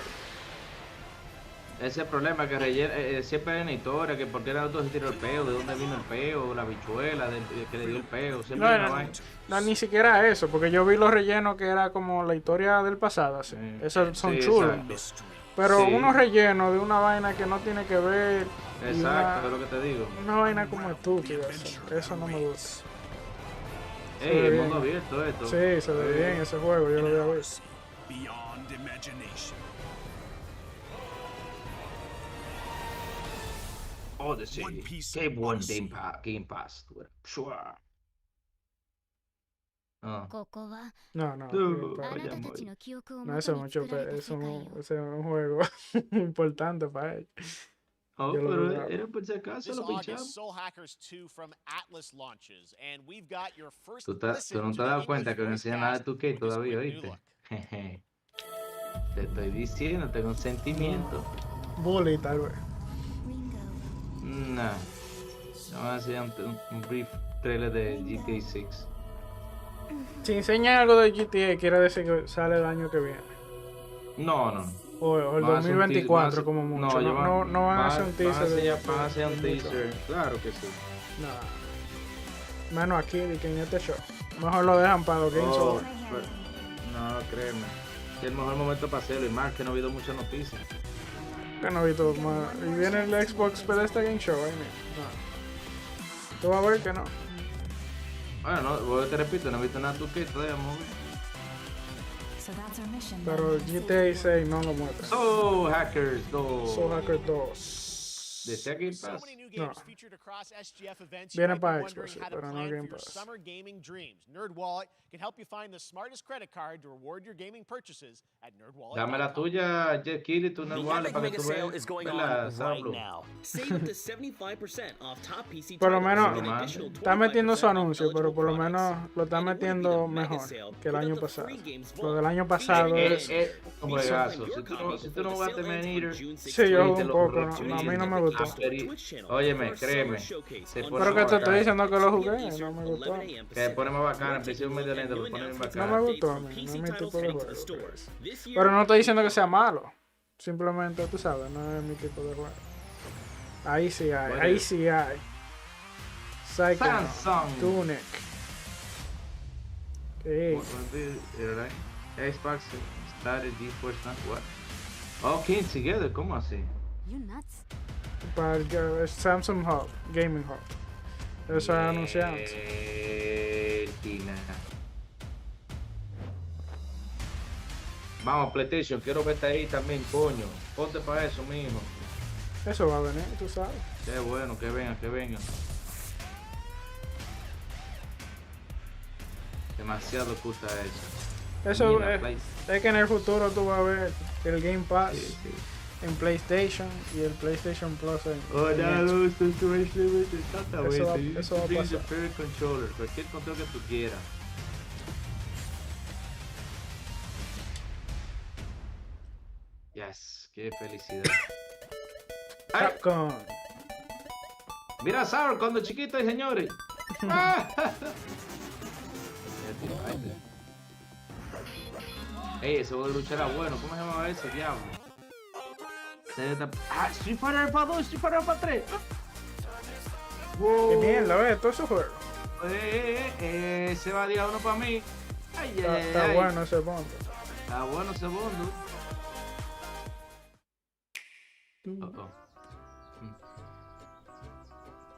Ese problema que siempre hay una historia, que por qué Naruto se tiró el peo, de dónde vino el peo, la bichuela que le dio el peo, siempre hay una vaina. No, ni siquiera eso, porque yo vi los rellenos que era como la historia del pasado, así. Esos son chulos. Exacto. Pero Sí. unos rellenos de una vaina que no tiene que ver. Exacto, es lo que te digo. Una vaina como estúpida, eso no me gusta. El mundo abierto esto. Sí, se ve bien ese juego, yo lo voy a ver. Beyond imagination. Odyssey. Qué buen Game Pass. Sure. No. No, eso es mucho, eso es un juego importante para ellos. Oh, Yo lo pero veo. era por si acaso This lo August, pinchamos. Soul Hackers 2 from Atlas launches, and we've got your first Tú listen no to te has the dado cuenta English que no voice enseñan nada de cast tu K with this todavía, quick new ¿oíste? look. Jeje. Te estoy diciendo, tengo un sentimiento. Bully, tal vez. Nah. No van a enseñar un brief trailer de GTA 6. Si enseñan algo de GTA, quiere decir que sale el año que viene. No. O el Van a hacer un 2024 teaser, como mucho. No, No van a hacer un teaser. Van a hacer un teaser. Claro que sí. Menos aquí, de que en este show. Mejor lo dejan para los Games Over. No, créeme. Es el mejor momento para hacerlo. Y más que no ha habido muchas noticias. Que no he visto más. Y viene el Xbox para este Game Show. Ahí no. Tú vas a ver que no. Bueno, no, te repito, no he visto nada de tu K todavía, móvil. Pero GTA 6 no lo muestra. Soul Hackers 2. Soul Hackers 2. ¿Decía Game Pass? No. Viene Viene para Xbox, pero no Game Pass. Summer gaming dreams. NerdWallet can help you find the smartest credit card to reward your gaming purchases at nerdwallet.com. Dame la tuya, Jeff Kelly, tu NerdWallet para que tú veas. Save up to 75% off top PC Por lo menos titles with an additional está metiendo su 25% anuncio, pero por lo menos lo está metiendo mejor que el año pasado. Lo del año pasado es un juegazo. Si tú no jugaste Man Eater, sí, yo jugué un poco, no, a mí no me gustó. Óyeme, créeme. Pero que te estoy diciendo que lo jugué, no me gustó. Que pone más bacana, al principio medio lento, lo pone bien bacana. No me gustó, no es mi tipo de juego. Pero no estoy diciendo que sea malo. Simplemente, tú sabes, no es mi tipo de juego. Ahí sí hay, Psycho, Tunic. Xbox started GeForce Now, what? All came together, ¿cómo así? Para el Samsung Hub, Gaming Hub. Eso anunciaron. Vamos, PlayStation, quiero verte ahí también, coño. Ponte para eso, mijo. Eso va a venir, tú sabes. Qué bueno, que vengan, que vengan. Demasiado gusta eso. Eso es que en el futuro tú vas a ver el Game Pass en PlayStation y el PlayStation Plus en Xbox. Eso va a pasar. Controller, cualquier control que tú quieras. Yes, qué felicidad. Capcom. Mira Sour cuando chiquito, señores. Ey, ese juego de lucha era bueno. ¿Cómo se llamaba ese, diablo? Street Fighter para 2, Street Fighter para 3. Qué mierda, ve, todo ese juego. Se va a día uno para mí. Ay, Está bueno ese bondo. Está bueno ese bondo.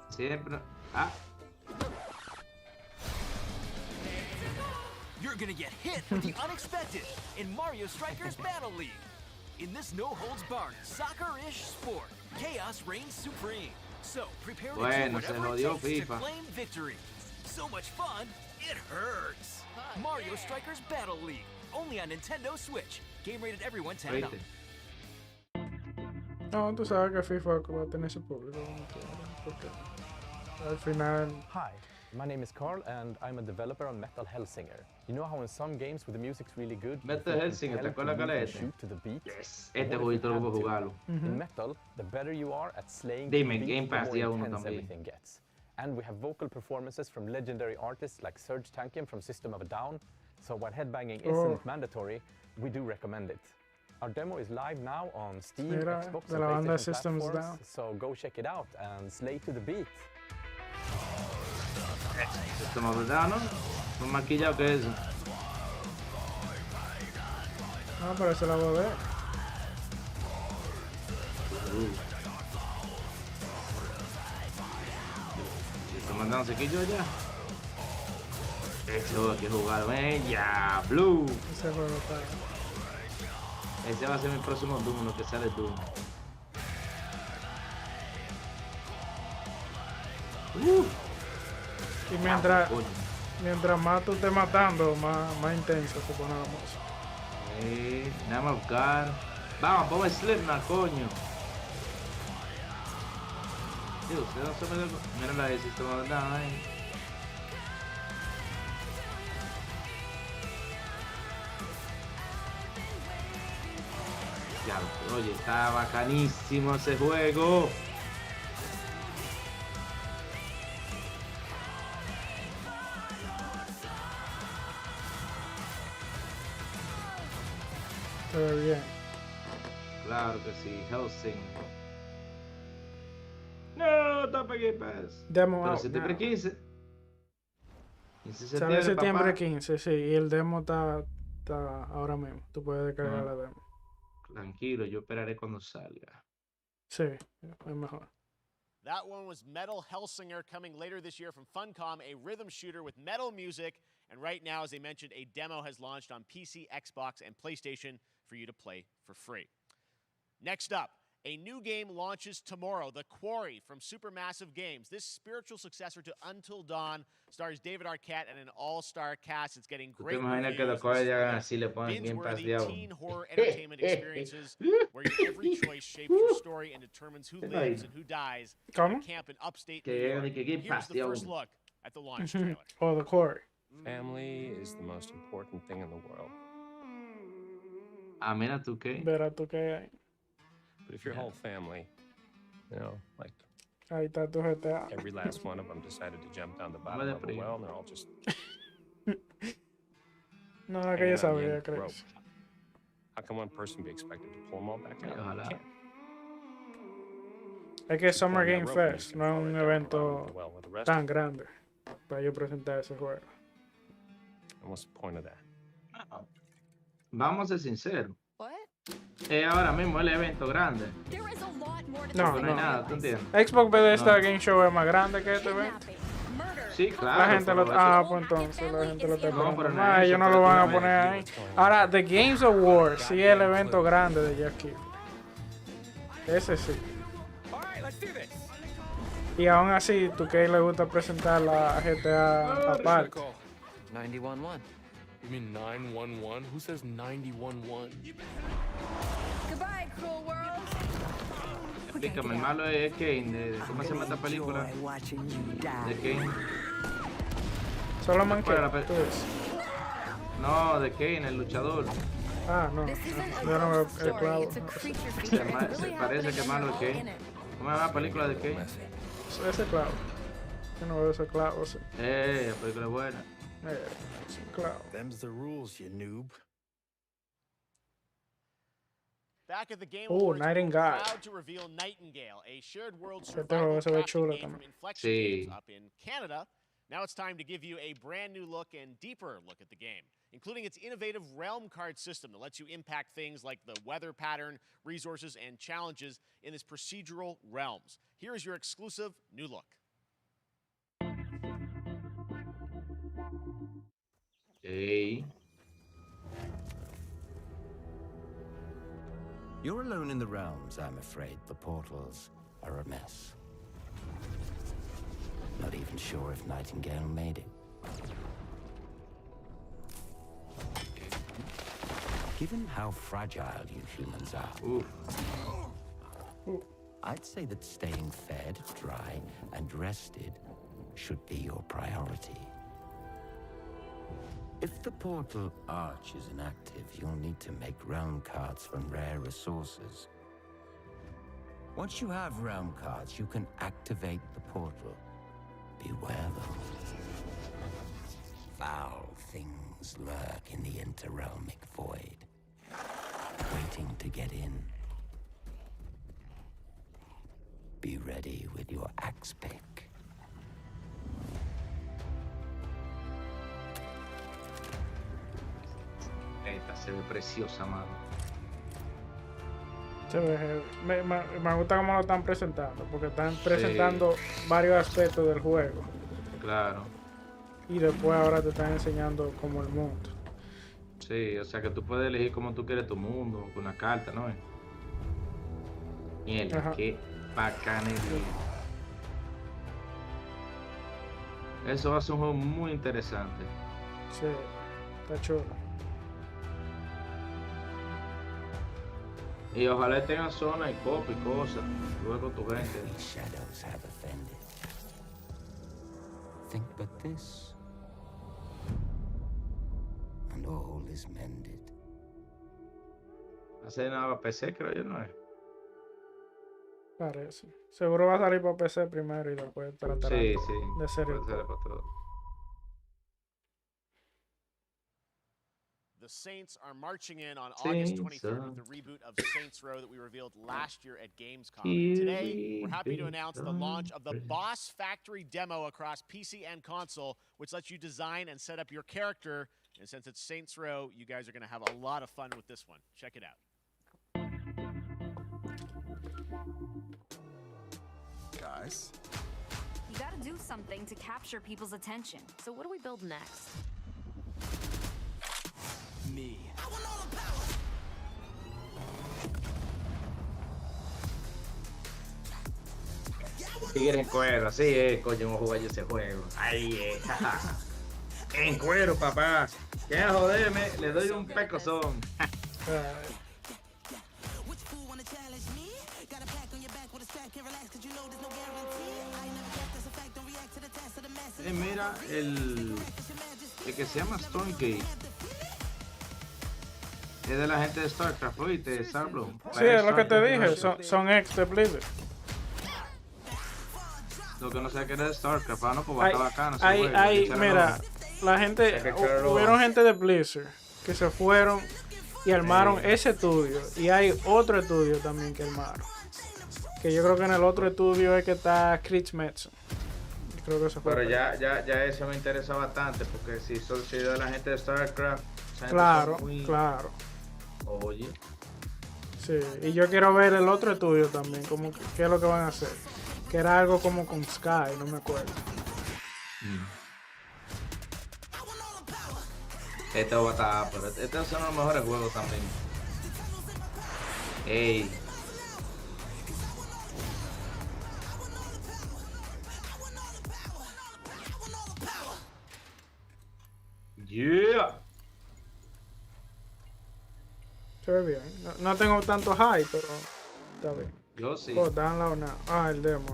Siempre. You're gonna get hit with the unexpected in Mario Strikers Battle League. In this no-holds-barred, soccer-ish sport, chaos reigns supreme. So prepare to do whatever it takes to claim victory. So much fun, it hurts. Mario Strikers Battle League, only on Nintendo Switch. Game rated everyone 10 and up. No, tú sabes que FIFA va a tener ese público. Porque al final. Hi, my name is Carl and I'm a developer on Metal Hellsinger. You know how in some games where the music's really good, Metal Hellsinger, ¿te acuerdas cuál es este? Shoot to the beat? Yes, este jueguito lo puedo jugarlo. In Metal, the better you are at slaying Dime, the Game beat, the Pass more día uno intense también. everything gets. And we have vocal performances from legendary artists like Serge Tankian from System of a Down. So when headbanging isn't mandatory, we do recommend it. Our demo is live now on Steam, Xbox, de la banda and Systems PlayStation Down. platforms. So go check it out and slay to the beat. System of a Down, ¿no? Un maquillado que es. No, pero se la voy a ver. System of a Down se quilló ya. Ese juego hay que jugarlo, ya, Blue. Ese juego está. Ese va a ser mi próximo Doom, lo que sale Doom. Y mientras más tú estés matando, más intenso se pone la música. Nada más buscar. Vamos, ponme Slipknot, coño. Tío, ustedes no se me da. Mira la de System of a Down ahí. Ya, oye, está bacanísimo ese juego. Se ve bien. Claro que sí, Hellsing. No, está para Game Pass. Demo pero out septiembre now. 15. 15 de Sale septiembre papá. 15, sí. Y el demo está ahora mismo. Tú puedes descargar la demo. Tranquilo, yo esperaré cuando salga. Sí, es mejor. That one was Metal Hellsinger, coming later this year from Funcom, a rhythm shooter with metal music. And right now, as I mentioned, a demo has launched on PC, Xbox, and PlayStation for you to play for free. Next up, a new game launches tomorrow, The Quarry from Supermassive Games. This spiritual successor to Until Dawn stars David Arquette and an all-star cast. It's getting great Imagina que reviews. The Quarry hagan así, le ponen Game Pass de teen horror entertainment experiences where every choice shapes your story and determines who lives and who dies ¿Cómo? at a camp in upstate Que New llegan York. y que Game Here's Pass the de first uno. look at the launch trailer. Oh, The Quarry. Family is the most important thing in the world. Ah, mira tú qué. Verás tú que hay. But if your whole family, you know, like Ahí está tu GTA. every last one of them decided to jump down the bottom of the well, and they're all just No, que hanging yo on the end sabía, of the creo. rope. How can one person be expected to pull them all back out? Ojalá. Can't. Es que Summer Pulling Game that rope and Fest you no can es fall un right down the evento bottom of the well with the rest tan of them. grande para yo presentar ese juego. And what's the point of that? Vamos a ser sinceros. What? Ahora mismo el evento grande. There is a lot more to No, No hay nada, ¿tú entiendes? Xbox Bethesda No. Game Show es más grande que este evento. Sí, claro. La gente lo pero pues entonces la gente lo está No, pero esperando no más, es ellos eso, no pero lo tú van a no poner ves ahí. Ahora, The Games Awards sí es el evento grande de Jeff Keighley. Ese sí. Y aún así, tú que le gusta presentar la GTA aparte. 911. You mean 911? Who says 911? Goodbye, cruel world. Explícame, el malo es Kane. ¿Cómo se llama esta película? De Kane. Solo man que ¿Cuál era la tú ves. No, de Kane, el luchador. Ah, no. Yo no veo el clavo. Se parece que malo es Kane. ¿Cómo se llama la película de Kane? Ese clavo. Yo no veo ese clavo, sí. La película es buena. Ese clavo. Them's the rules, you noob. Back at the Game Awards, we're Nightingale. proud to reveal Nightingale, a shared world Este survival juego se ve crafting chulo game from también. Inflection Games Sí. up in Canada. Now it's time to give you a brand new look and deeper look at the game, including its innovative realm card system that lets you impact things like the weather pattern, resources, and challenges in this procedural realms. Here is your exclusive new look. Hey. You're alone in the realms, I'm afraid. The portals are a mess. Not even sure if Nightingale made it. Given how fragile you humans are, I'd say that staying fed, dry, and rested should be your priority. If the portal arch is inactive, you'll need to make realm cards from rare resources. Once you have realm cards, you can activate the portal. Beware, though. Foul things lurk in the interrealmic void, waiting to get in. Be ready with your axe pick. Esta se ve preciosa, mano. Se ve heavy. Me gusta cómo lo están presentando, porque están presentando varios aspectos del juego. Claro. Y después ahora te están enseñando como el mundo. Sí, o sea que tú puedes elegir cómo tú quieres tu mundo, con una carta, ¿no? Mierda, Ajá. qué bacanería. Eso va a ser un juego muy interesante. Sí, está chulo. Y ojalá tengan zona y cop y cosas. Luego tu gente. Shadows have offended. Think but this, and all is mended. Hacer nada para PC, creo yo, ¿no es? Parece. Seguro va a salir para PC primero y después tratará Sí, de sí. hacer el Puede ser port. para todo. The Saints are marching in on August Saints 23rd with the reboot of Saints Row that we revealed last year at Gamescom. And today, we're happy to announce the launch of the Boss Factory demo across PC and console, which lets you design and set up your character. And since it's Saints Row, you guys are going to have a lot of fun with this one. Check it out. Guys? You gotta do something to capture people's attention. So what do we build next? Me. Tigres en cuero, así es, coño, vamos a jugar yo ese juego. Ahí jaja. En cuero, papá. ¿Quieres joderme? Le doy un pecozón. Mira, el que se llama Stormgate es de la gente de StarCraft, ¿oíste? Sourblow. Sí, es lo que te dije, son ex de Blizzard. Lo que no sé que era de StarCraft, no, pues va a estar bacano. Mira, la gente, hubieron gente de Blizzard que se fueron y armaron ese estudio. Y hay otro estudio también que armaron. Que yo creo que en el otro estudio es que está Chris Metzen. Creo que se fue. Pero ya eso me interesa bastante, porque si son de la gente de StarCraft. Claro, muy... claro. Oye. Sí, y yo quiero ver el otro estudio también, como qué es lo que van a hacer. Que era algo como con Sky, no me acuerdo. Este va a estar, pero estos son los mejores juegos también. Ey. Yeah. Se ve bien. No tengo tanto high, pero está bien. Yo sí. Oh, download now. Ah, el demo.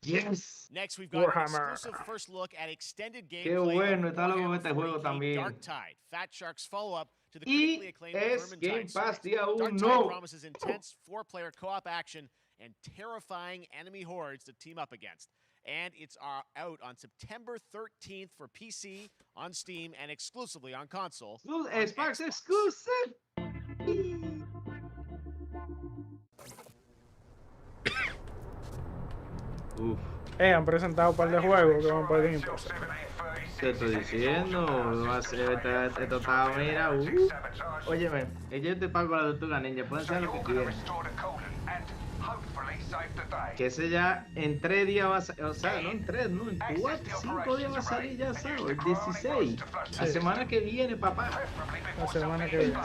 Yes. Next, we've got an Warhammer. exclusive first look at extended gameplay. Qué bueno, of está loco Warhammer este juego 40K también. Darktide, Fat Shark's follow-up to the critically acclaimed es Game Vermintide Pass series. día Darktide 1. promises intense 4-player co-op action and terrifying enemy hordes to team up against. And it's out on September 13th for PC, on Steam, and exclusively on console. Xbox exclusive. Uf. Han presentado un par de juegos que van para Game Pass. Te estoy diciendo, va a ser, esto está, mira, óyeme, yo te pago la tortuga ninja, pueden ser lo que quieran. Que ese ya en 3 días va a salir, o sea, no en 3, no, en 4, 5 días va a salir ya, ¿sabes? El 16. La semana que viene, papá. La semana que viene.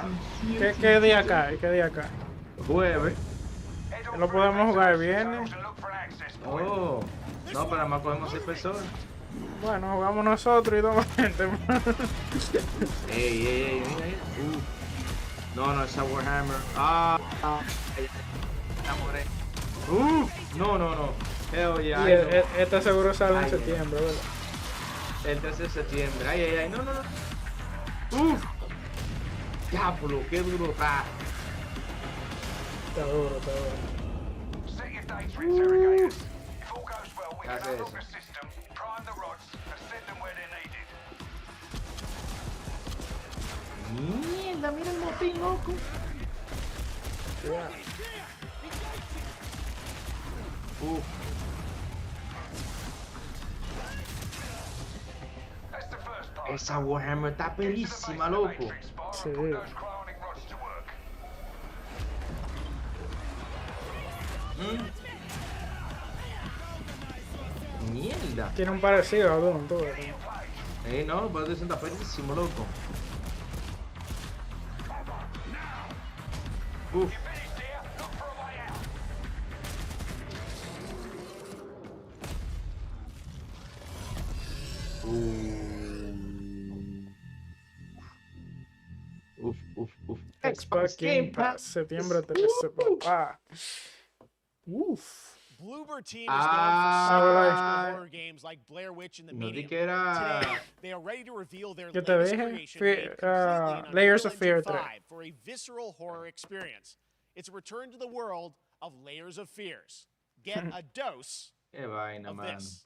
¿Qué día cae? ¿Qué día cae? Jueves. ¿Lo podemos jugar el viernes? Oh, no, pero además cogemos 6 personas. Bueno, jugamos nosotros y 2 gente. Ey, mira ahí. No, esa Warhammer. No. Hell yeah, Este seguro sale en septiembre, ¿verdad? El 13 de septiembre. Ay, no. Diablo, qué duro está. Está duro. ¿Qué hace eso? Mierda, mira el motín, loco. Esa Warhammer está perísima, loco. Sí. Mierda. Tiene un parecido a Doom, todo. No, pero eso está perísimo, loco. Xbox Game Pass, septiembre 13, papá. Bloober Team is known for horror games like Blair Witch and the Medium. Today, they are ready to reveal their latest creation made completely in Layers of Fear 3 for a visceral horror experience. It's a return to the world of Layers of Fears. Get a dose of this.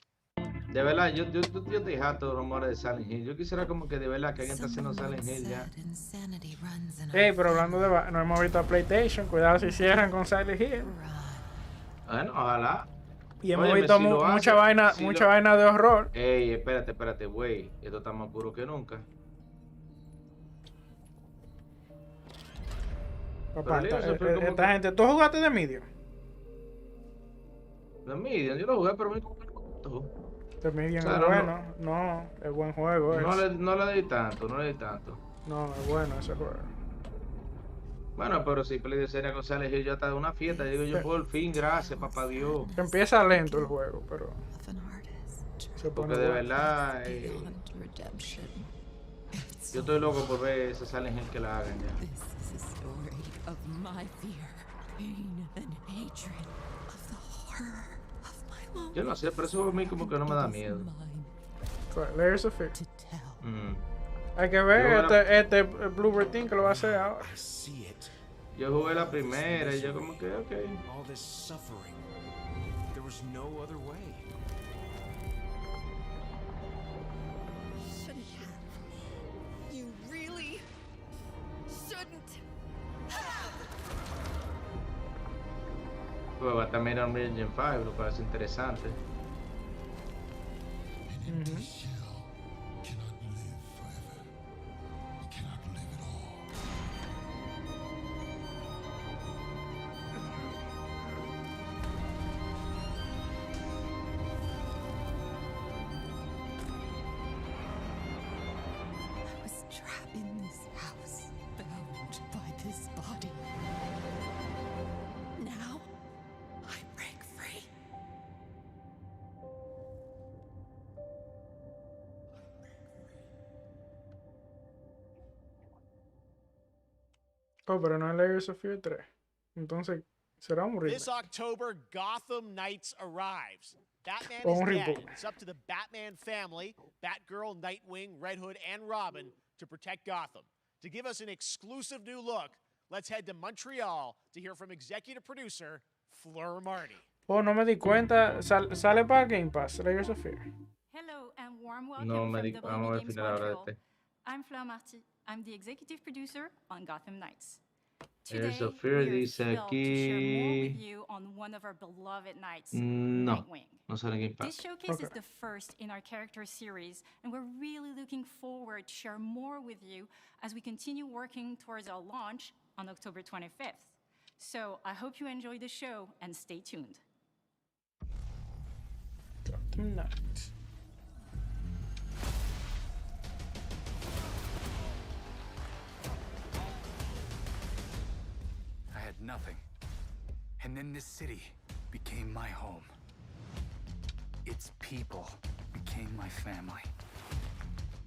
De verdad, yo estoy harto de rumores de Silent Hill. Yo quisiera como que de verdad que alguien está haciendo Silent Hill ya. Pero hablando de... No hemos visto a PlayStation. Cuidado si cierran con Silent Hill. Bueno, ojalá. Y hemos visto mucha vaina de horror. Ey, espérate, güey. Esto está más puro que nunca. Papá, esta gente... ¿Tú jugaste de Medium? De Medium, yo lo jugué, pero me gustó. The Medium es bueno. No, es buen juego. No le di tanto. No, es bueno ese juego. Bueno, pero si Play de serie con Silent Hill ya está de una fiesta, digo yo, por fin, gracias, papá Dios. Empieza lento el juego, pero... Porque de verdad... yo estoy loco por ver ese Silent Hill que la hagan ya. Yo no sé, pero eso a mí como que no me da miedo. Layers of Fear. Hay que ver este Bloober Team que lo va a hacer ahora. Yo jugué la primera y yo como que, ok. Pues también era un Engine 5, lo cual es interesante. Pero no es Layers of Fear 3. Entonces, será un remake. This October, Gotham Knights arrives. Batman is dead, and it's up to the Batman family, Batgirl, Nightwing, Red Hood, and Robin to protect Gotham. To give us an exclusive new look, let's head to Montreal to hear from executive producer Fleur Marty. Oh, no me di cuenta. Sale para Game Pass, Layers of Fear. Hello and warm welcome No me from di, vamos a ver WB el Games final ahora de Montreal. este. I'm Fleur Marty. I'm the executive producer on Gotham Knights. Layers Today, of Fear we are dice thrilled to share more with aquí. you on one of our beloved knights, No, Nightwing. no sale en Game This Pass. showcase is the first in our character series, and we're really looking forward to share more with you as we continue working towards our launch on October 25th. So I hope you enjoy the show and stay tuned. Gotham Knights. I had nothing. And then this city became my home. Its people became my family.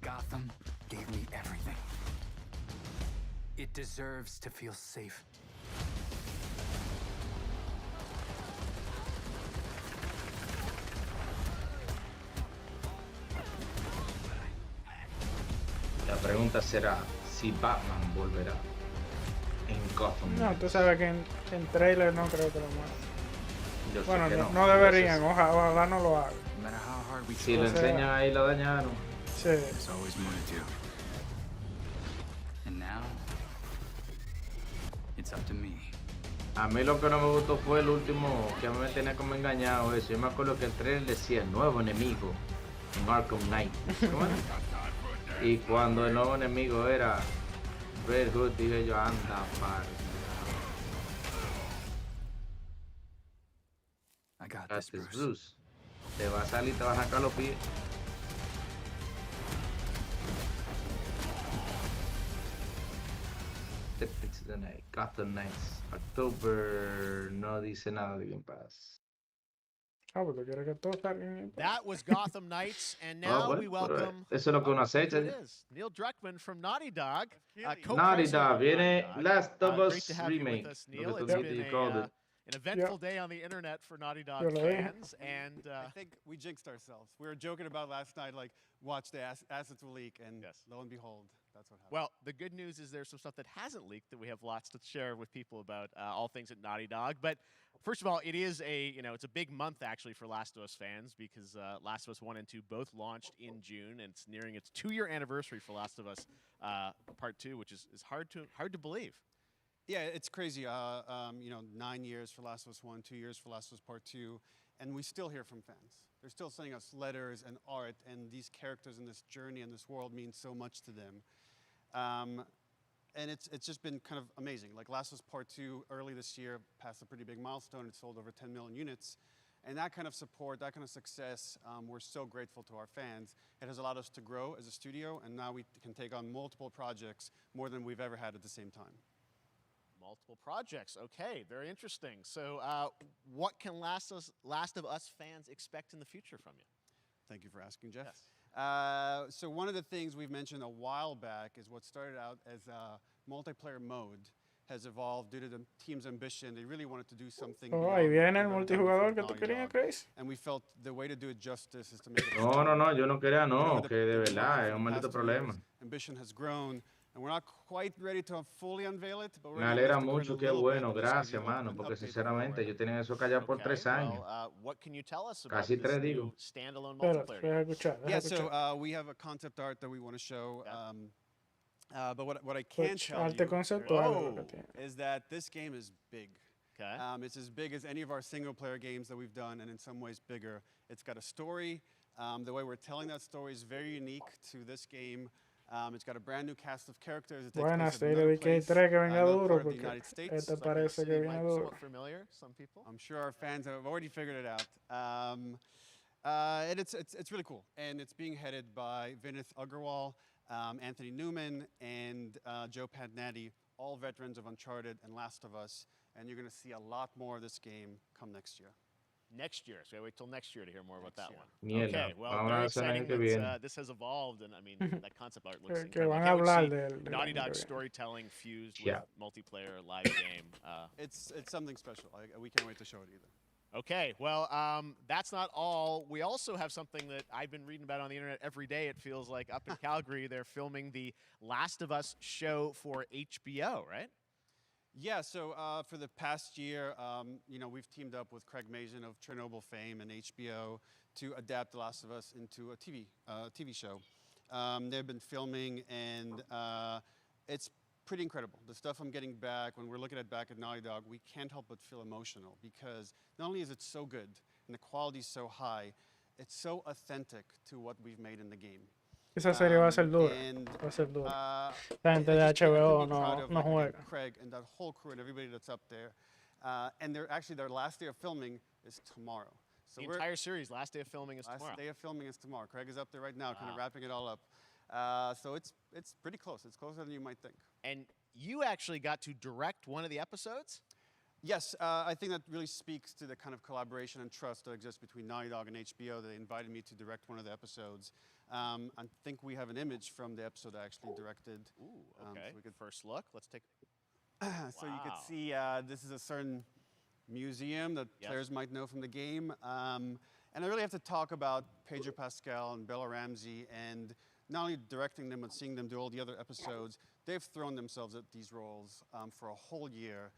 Gotham gave me everything. It deserves to feel safe. La pregunta será si Batman volverá en Gotham. No, tú sabes que en trailer no creo que lo muestre. Yo sé Bueno, que no deberían, ojalá no lo hagan. No matter how hard we Si lo try, enseñan ahí lo dañaron. Sí. there's always more to do. And now, it's up to me. A mí lo que no me gustó fue el último, que a mí me tenía como engañado eso. Yo me acuerdo que el trailer decía nuevo enemigo en Arkham Knight. ¿Cómo era? Y cuando el nuevo enemigo era Red Hood, dije yo, anda, par. I got That's this, his Bruce. Bruce. Te va a salir, te va a arrancar los pies. Gotham Knights. October no dice nada de Game Pass. Ah, pues tú quieres que todos salgan. That was Gotham Knights, and now bueno, we welcome. eso es lo que uno acecha. It is Neil Druckmann from Naughty Dog. Naughty Dog, viene Last of Great Us to have you remake. with us, Neil. Lo que It's tú been you called it. an eventful day on the internet for Naughty Dog Yo lo dije. fans, and I think we jinxed ourselves. We were joking about last night, like, watch the assets will leak, and lo and behold, that's what happened. well, the good news is there's some stuff that hasn't leaked that we have lots to share with people about all things at Naughty Dog. But first of all, it is it's a big month actually for Last of Us fans because Last of Us 1 and 2 both launched in June, and it's nearing its 2-year anniversary for Last of Us Part 2, which is hard to believe. Yeah, it's crazy. 9 years for Last of Us 1, 2 years for Last of Us Part 2, and we still hear from fans. They're still sending us letters and art, and these characters in this journey and this world mean so much to them. And it's just been kind of amazing. Like Last of Us Part 2 early this year passed a pretty big milestone. It sold over 10 million units. And that kind of support, that kind of success, we're so grateful to our fans. It has allowed us to grow as a studio, and now we can take on multiple projects, more than we've ever had at the same time. Multiple projects. Okay, very interesting. So what can Last of Us fans expect in the future from you? Thank you for asking, Jeff. Yes. So one of the things we've mentioned a while back is what started out as a multiplayer mode has evolved due to the team's ambition. They really wanted to do something. Oh, ahí viene el multijugador que tú querías, Chris. And we felt the way to do it justice is to make it. No, yo no quería, no, que de verdad es un maldito problema. Ambition has grown. And we're not quite ready to fully unveil it, but we're Me alegra mucho, qué bueno, gracias, mano, porque sinceramente yo tenía eso callado por 3 años. What can you tell us about Casi this 3 new digo. standalone Espera, multiplayer? deja escuchar, Yeah, deja escuchar. so we have a concept art that we want to show. But what I can Pues, tell arte you conceptual es lo que tiene. is that this game is big. Okay. It's as big as any of our single-player games that we've done, and in some ways bigger. It's got a story. The way we're telling that story is very unique to this game. It's got a brand new cast of characters. It takes Buenas, place te at another dediqué place, 3 que venga another duro part of the porque United States. este parece que viene duro. Somewhat familiar, some people. I'm sure our fans have already figured it out. And it's really cool. And it's being headed by Vinith Agarwal, Anthony Newman, and Joe Padnatti, all veterans of Uncharted and Last of Us. And you're going to see a lot more of this game come next year. Next year, so I wait till next year to hear more about that one. Mierda, Okay, well, vamos a very ver si el año exciting que that viene. this has evolved, and I mean, that concept art looks Que incredible. van I a can't wait to hablar see del Naughty año que Dog viene. storytelling fused Yeah. with multiplayer live game. It's something special. We can't wait to show it either. Okay, well, that's not all. We also have something that I've been reading about on the internet every day, it feels like. Up in Calgary, they're filming the Last of Us show for HBO, right? Yeah, so for the past year, we've teamed up with Craig Mazin of Chernobyl fame and HBO to adapt The Last of Us into a TV show. They've been filming, and it's pretty incredible. The stuff I'm getting back, when we're looking at back at Naughty Dog, we can't help but feel emotional because not only is it so good and the quality is so high, it's so authentic to what we've made in the game. Esa serie va a ser dura. Va a ser dura. La gente de HBO no juega. Craig and that whole crew and everybody that's up there. And their last day of filming is tomorrow. So the entire series, last day of filming is tomorrow. Last day of filming is tomorrow. Craig is up there right now, kind of wrapping it all up. So it's pretty close. It's closer than you might think. And you actually got to direct one of the episodes? Yes, I think that really speaks to the kind of collaboration and trust that exists between Naughty Dog and HBO. They invited me to direct one of the episodes. I think we have an image from the episode I actually directed. Ooh, okay. So we could first look. Let's take. So you could see this is a certain museum that players might know from the game. And I really have to talk about Pedro Pascal and Bella Ramsey, and not only directing them but seeing them do all the other episodes. They've thrown themselves at these roles for a whole year.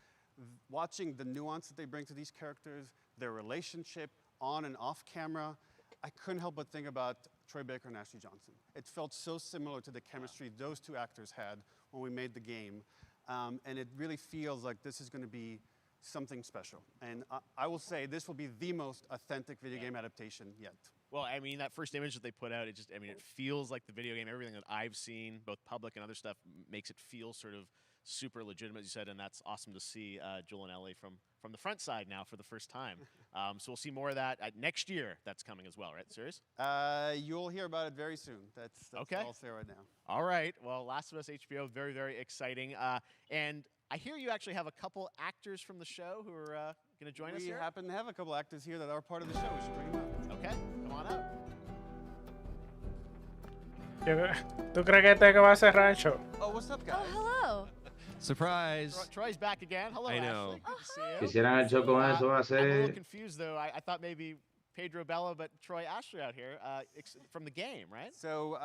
Watching the nuance that they bring to these characters, their relationship on and off camera, I couldn't help but think about Troy Baker and Ashley Johnson. It felt so similar to the chemistry those two actors had when we made the game. And it really feels like this is going to be something special. And I will say this will be the most authentic video game adaptation yet. Well, I mean, that first image that they put out, it feels like the video game. Everything that I've seen, both public and other stuff, makes it feel sort of super legitimate, as you said, and that's awesome to see Joel and Ellie from the front side now for the first time. So we'll see more of that next year. That's coming as well, right? Serious? You'll hear about it very soon. That's okay. All I'll say right now. All right. Well, Last of Us HBO, very, very exciting. And I hear you actually have a couple actors from the show who are going to join us here. We happen to have a couple actors here that are part of the show. We should bring them out. Okay. Come on up. ¿Tú crees que este que va a cerrar el show? Oh, what's up, guys? Oh, hello. Surprise! Troy's back again. Hello, I know. Ashley. Good to see you. Quisieran el show con eso, va a ser. I'm a little confused though. I thought maybe Pedro Bella, but Troy Ashley out here from the game, right? So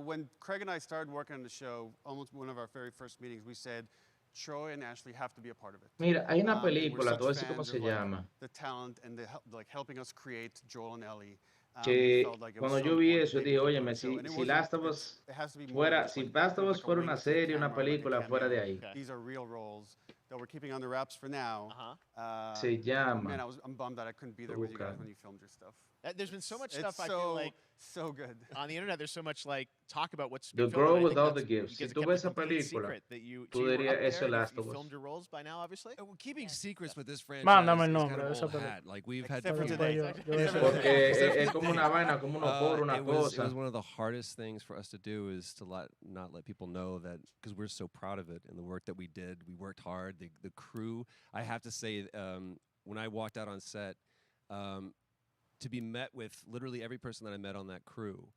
when Craig and I started working on the show, almost one of our very first meetings, we said Troy and Ashley have to be a part of it. Mira, hay una película, todo eso cómo se llama. The talent and helping us create Joel and Ellie. Que cuando yo vi eso, dije, óyeme, si Last of Us fuera, si Last of Us fuera una serie, una película, fuera de ahí. These are real roles that we're keeping on the wraps for now. Se llama. Man, I'm bummed that I couldn't be there with you guys when you filmed your stuff. There's been so much stuff I feel like so good on the internet. There's so much like talk about what's The Girl Without the Gifts. Si tú ves esa película, tú dirías eso es Last of Us. You filmed your roles by now, obviously. Well, keeping secrets with this franchise Mándame el is nombre kind de of esa old película. hat. Like we've had Porque es como una vaina, como unos coros, una It cosa. was one of the hardest things for us to do is to not let people know that, because we're so proud of it and the work that we did. We worked hard. The crew, I have to say, when I walked out on set, to be met with literally every person that I met on that crew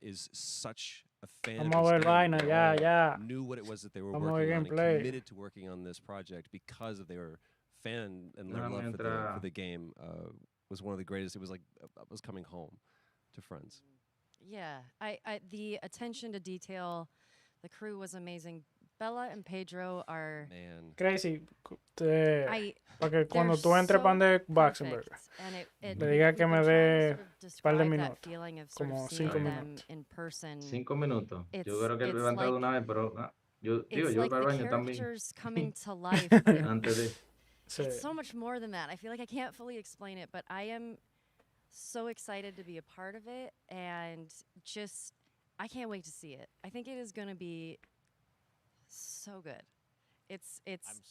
is such a fan Vamos a ver vaina, ya. Knew what it was that they were Vamos working a on ver and gameplay. committed to working on this project because of their fan and their love for the game was one of the greatest. It was like I was coming home to friends. Yeah, the attention to detail, the crew was amazing. Bella and Pedro are crazy. Para que cuando tú entres pan de Baxenberg, le diga que me dé un par de minutos, como 5 minutos. 5 minutos. Yo creo que él va a entrar de una vez, pero yo voy para el baño también. Coming to life. Antes de. It's so much more than that. I feel like I can't fully explain it, but I am so excited to be a part of it, and just I can't wait to see it. I think it is going to be so good. It's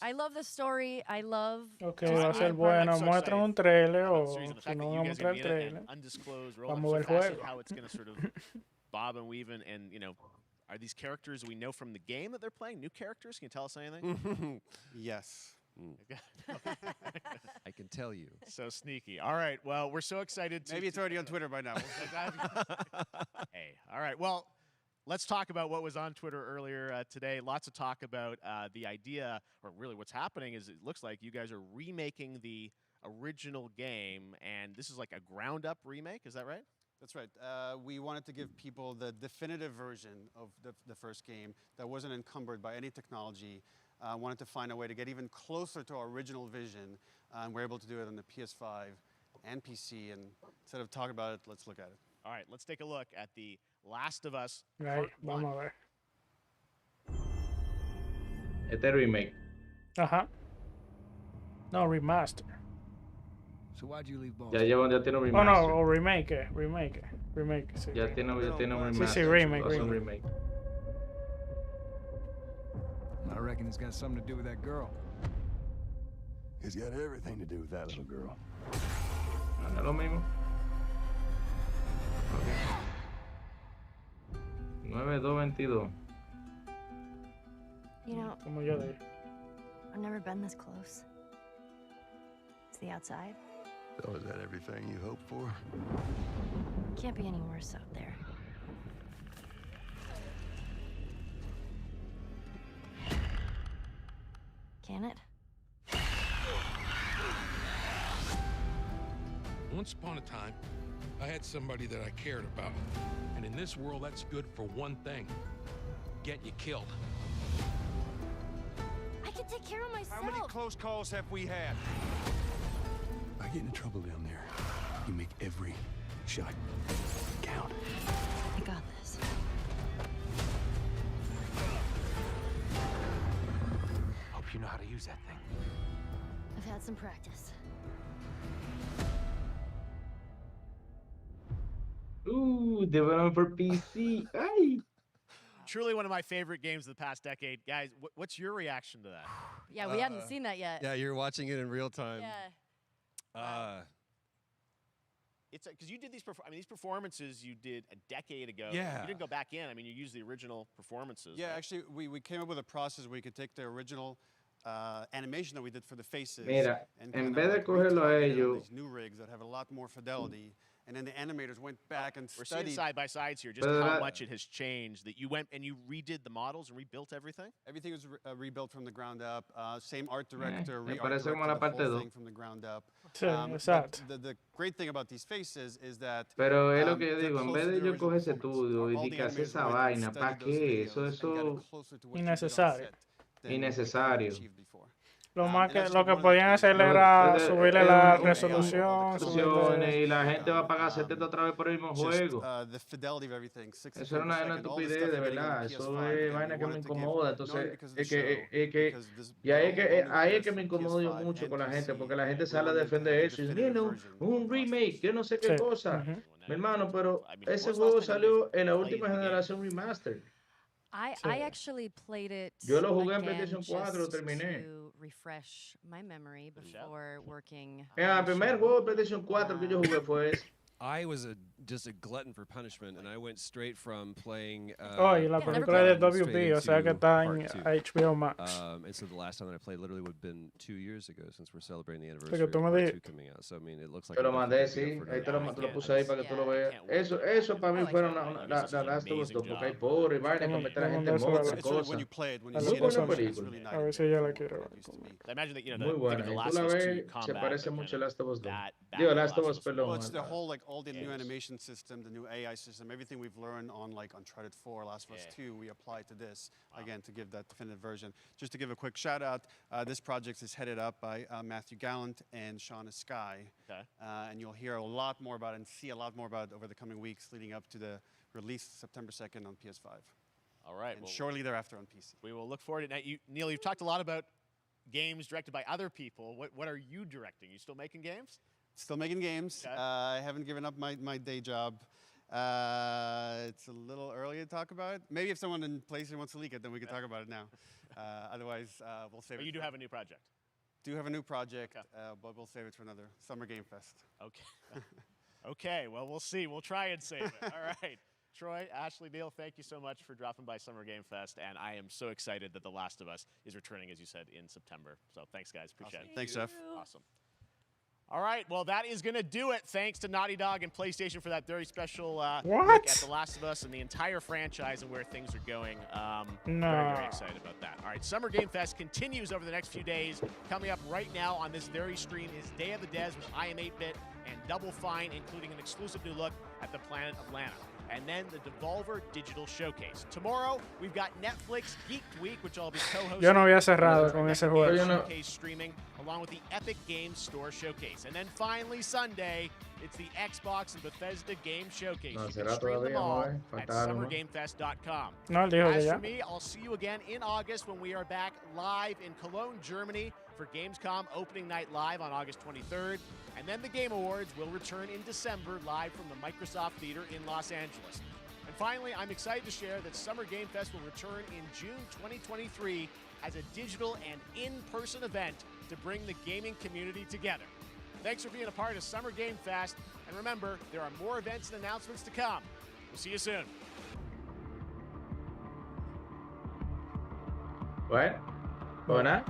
I love the story. I love. Okay, va a ser bueno. Muestran un trailer o si no van a mostrar el trailer. Vamos a ver el juego. How it's going to sort of bob and weave and are these characters we know from the game that they're playing? New characters? Can you tell us anything? Yes. I can tell you. So sneaky. All right. Well, we're so excited. Maybe it's already on Twitter by now. Hey. All right. Well, let's talk about what was on Twitter earlier today. Lots of talk about the idea, or really what's happening is it looks like you guys are remaking the original game, and this is like a ground-up remake. Is that right? That's right. We wanted to give people the definitive version of the first game that wasn't encumbered by any technology. wanted to find a way to get even closer to our original vision, and we're able to do it on the PS5 and PC. And instead of talking about it, let's look at it. All right, let's take a look at The Last of Us Right, Part 1. vamos a ver. Este remake. Ajá. No, remaster. So why'd you leave Ya tiene un Oh, no, remaster. o remake, sí. Ya tiene un Sí, remaster. sí, remake, Es un remake. I reckon it's got something to do with that girl. It's got everything to do with that little girl. No es lo mismo. 9222. You know, Como yo dije. I've never been this close. It's the outside. So is that everything you hoped for? Can't be any worse out there. Can it? Once upon a time, I had somebody that I cared about. And in this world, that's good for one thing. Getting you killed. I can take care of myself. How many close calls have we had? I get into trouble down there. You make every shot count. I got this. Hope you know how to use that thing. I've had some practice. Ooh, development for PC. Ay. Truly one of my favorite games of the past decade. Guys, what's your reaction to that? Yeah, we hadn't seen that yet. Yeah, you're watching it in real time. Yeah. It's because you did these. These performances you did a decade ago. Yeah. You didn't go back in. I mean, you used the original performances. Yeah, right? actually, we came up with a process where we could take the original animation that we did for the faces. Mira, and en kind vez of de like cogerlo a retarget it on ellos- these new rigs that have a lot more fidelity, and then the animators went back and We're seeing studied. side by sides here, just But how that- much it has changed. That you went and you redid the models and rebuilt everything. Everything was rebuilt from the ground up. Same art director, me re-art parece como directed la the parte whole dos. thing from the ground up. Sí, But exacto. the great thing about these faces is that Pero es lo que yo they're digo, en closer vez to de the yo original coger ese performance. estudio y All de the que hacer animators esa went and vaina, ¿para studied those qué? videos Eso, and got it eso, closer to what you did on Innecesario. set than we could have innecesario. achieved before. Lo más and que, that's lo just que one of the podían things hacer that- era subirle la AI, resolución, subirle... y la gente va a pagar 70 otra vez por el mismo Just, juego. the fidelity of everything, 60 Eso era frames una per second, all this estupidez, stuff de you're getting on verdad. the Eso PS5 es again, vaina we que me wanted to give, incomoda. not Entonces, only because of the es que, show, es que, because this y ahí es all que, new ahí es PS que me incomodo yo PS5 mucho and con la gente, PC, porque la gente we sale a wanted to defender have a eso y definitive mira, version un remake, yo no sé qué Sí. cosa. Ujú. Mi hermano, pero I mean, ese when's the juego last time you salió guys en la played última the game? generación remaster. I actually played it Yo lo jugué en again PlayStation 4, lo just terminé. to refresh my memory before working El on the primer show. juego de PlayStation 4 que yo jugué fue ese. I was just a glutton for punishment, and I went straight from playing. Oh, y la película de WB, o sea que está en HBO Max. And so the last time that I played literally would have been 2 years ago, since we're celebrating the Porque anniversary of tú me Part di- 2 coming out. So I mean, it looks like Te lo I'm mandé, definitely sí. gonna be Ahí up te for lo, another te lo one. puse ahí para que tú lo veas. Eso para mí fuera la Last of Us 2, porque hay porro y vaina que meter a la gente en mods y It's really when cosas. you play it, when A you la see it in persona. person, it's really nice. A ver si ella la quiere ver. I imagine that, you know, Muy think buena. of the Y tú Last la of Us 2 ves, se combat. parece but mucho kind a of Last of Us 2. that Digo, back Last of Us, Well, perdón. it's the whole all the new animation system, the new AI system, everything we've learned on like Uncharted 4, Last of Us 2, we applied to this again to give that definitive version. Just to give a quick shout out, this project is headed up by Matthew Gallant and Shauna Skye, and you'll hear a lot more about it and see a lot more about it over the coming weeks leading up to the release September 2nd on PS5. All right. And Well, shortly thereafter on PC. we will look forward to it. Now, Neil, you've talked a lot about games directed by other people. What are you directing? You still making games? Still making games. I haven't given up my day job. It's a little early to talk about it. Maybe if someone in PlayStation wants to leak it, then we can talk about it now. Otherwise, we'll save it. But you do have a new project. Do have a new project, but we'll save it for another Summer Game Fest. Okay. Okay, well, we'll see. We'll try and save it. All right. Troy, Ashley, Neil, thank you so much for dropping by Summer Game Fest, and I am so excited that The Last of Us is returning, as you said, in September. So thanks, guys. Appreciate it. Thanks, Jeff. Awesome. All right, well, that is going to do it. Thanks to Naughty Dog and PlayStation for that very special look at The Last of Us and the entire franchise and where things are going. Very, very excited about that. All right, Summer Game Fest continues over the next few days. Coming up right now on this very stream is Day of the Des with I Am 8-Bit and Double Fine, including an exclusive new look at the planet of Lana. and then the Devolver Digital Showcase. Tomorrow, we've got Netflix Geeked Week, which I'll be co-hosting. Yo no había cerrado con ese juego. Showcase streaming, along with the Epic Games Store Showcase. And then finally, Sunday, it's the Xbox and Bethesda Game Showcase. No, You can será stream them todavía, all joder. at Falta algo más. summergamefest.com. No, él dijo que As ya. for me, I'll see you again in August when we are back live in Cologne, Germany for Gamescom Opening Night Live on August 23rd. And then the Game Awards will return in December live from the Microsoft Theater in Los Angeles. And finally, I'm excited to share that Summer Game Fest will return in June 2023 as a digital and in-person event to bring the gaming community together. Thanks for being a part of Summer Game Fest, and remember, there are more events and announcements to come. We'll see you soon. Bueno, buena.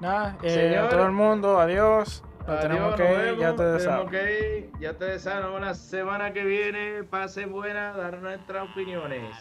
Nada, Señor, a todo el mundo, adiós. Nos tenemos Adiós, que nos ir, vemos, ya te tenemos sabes. que ir, ya te saben, la semana que viene, pasen buena, dar nuestras opiniones.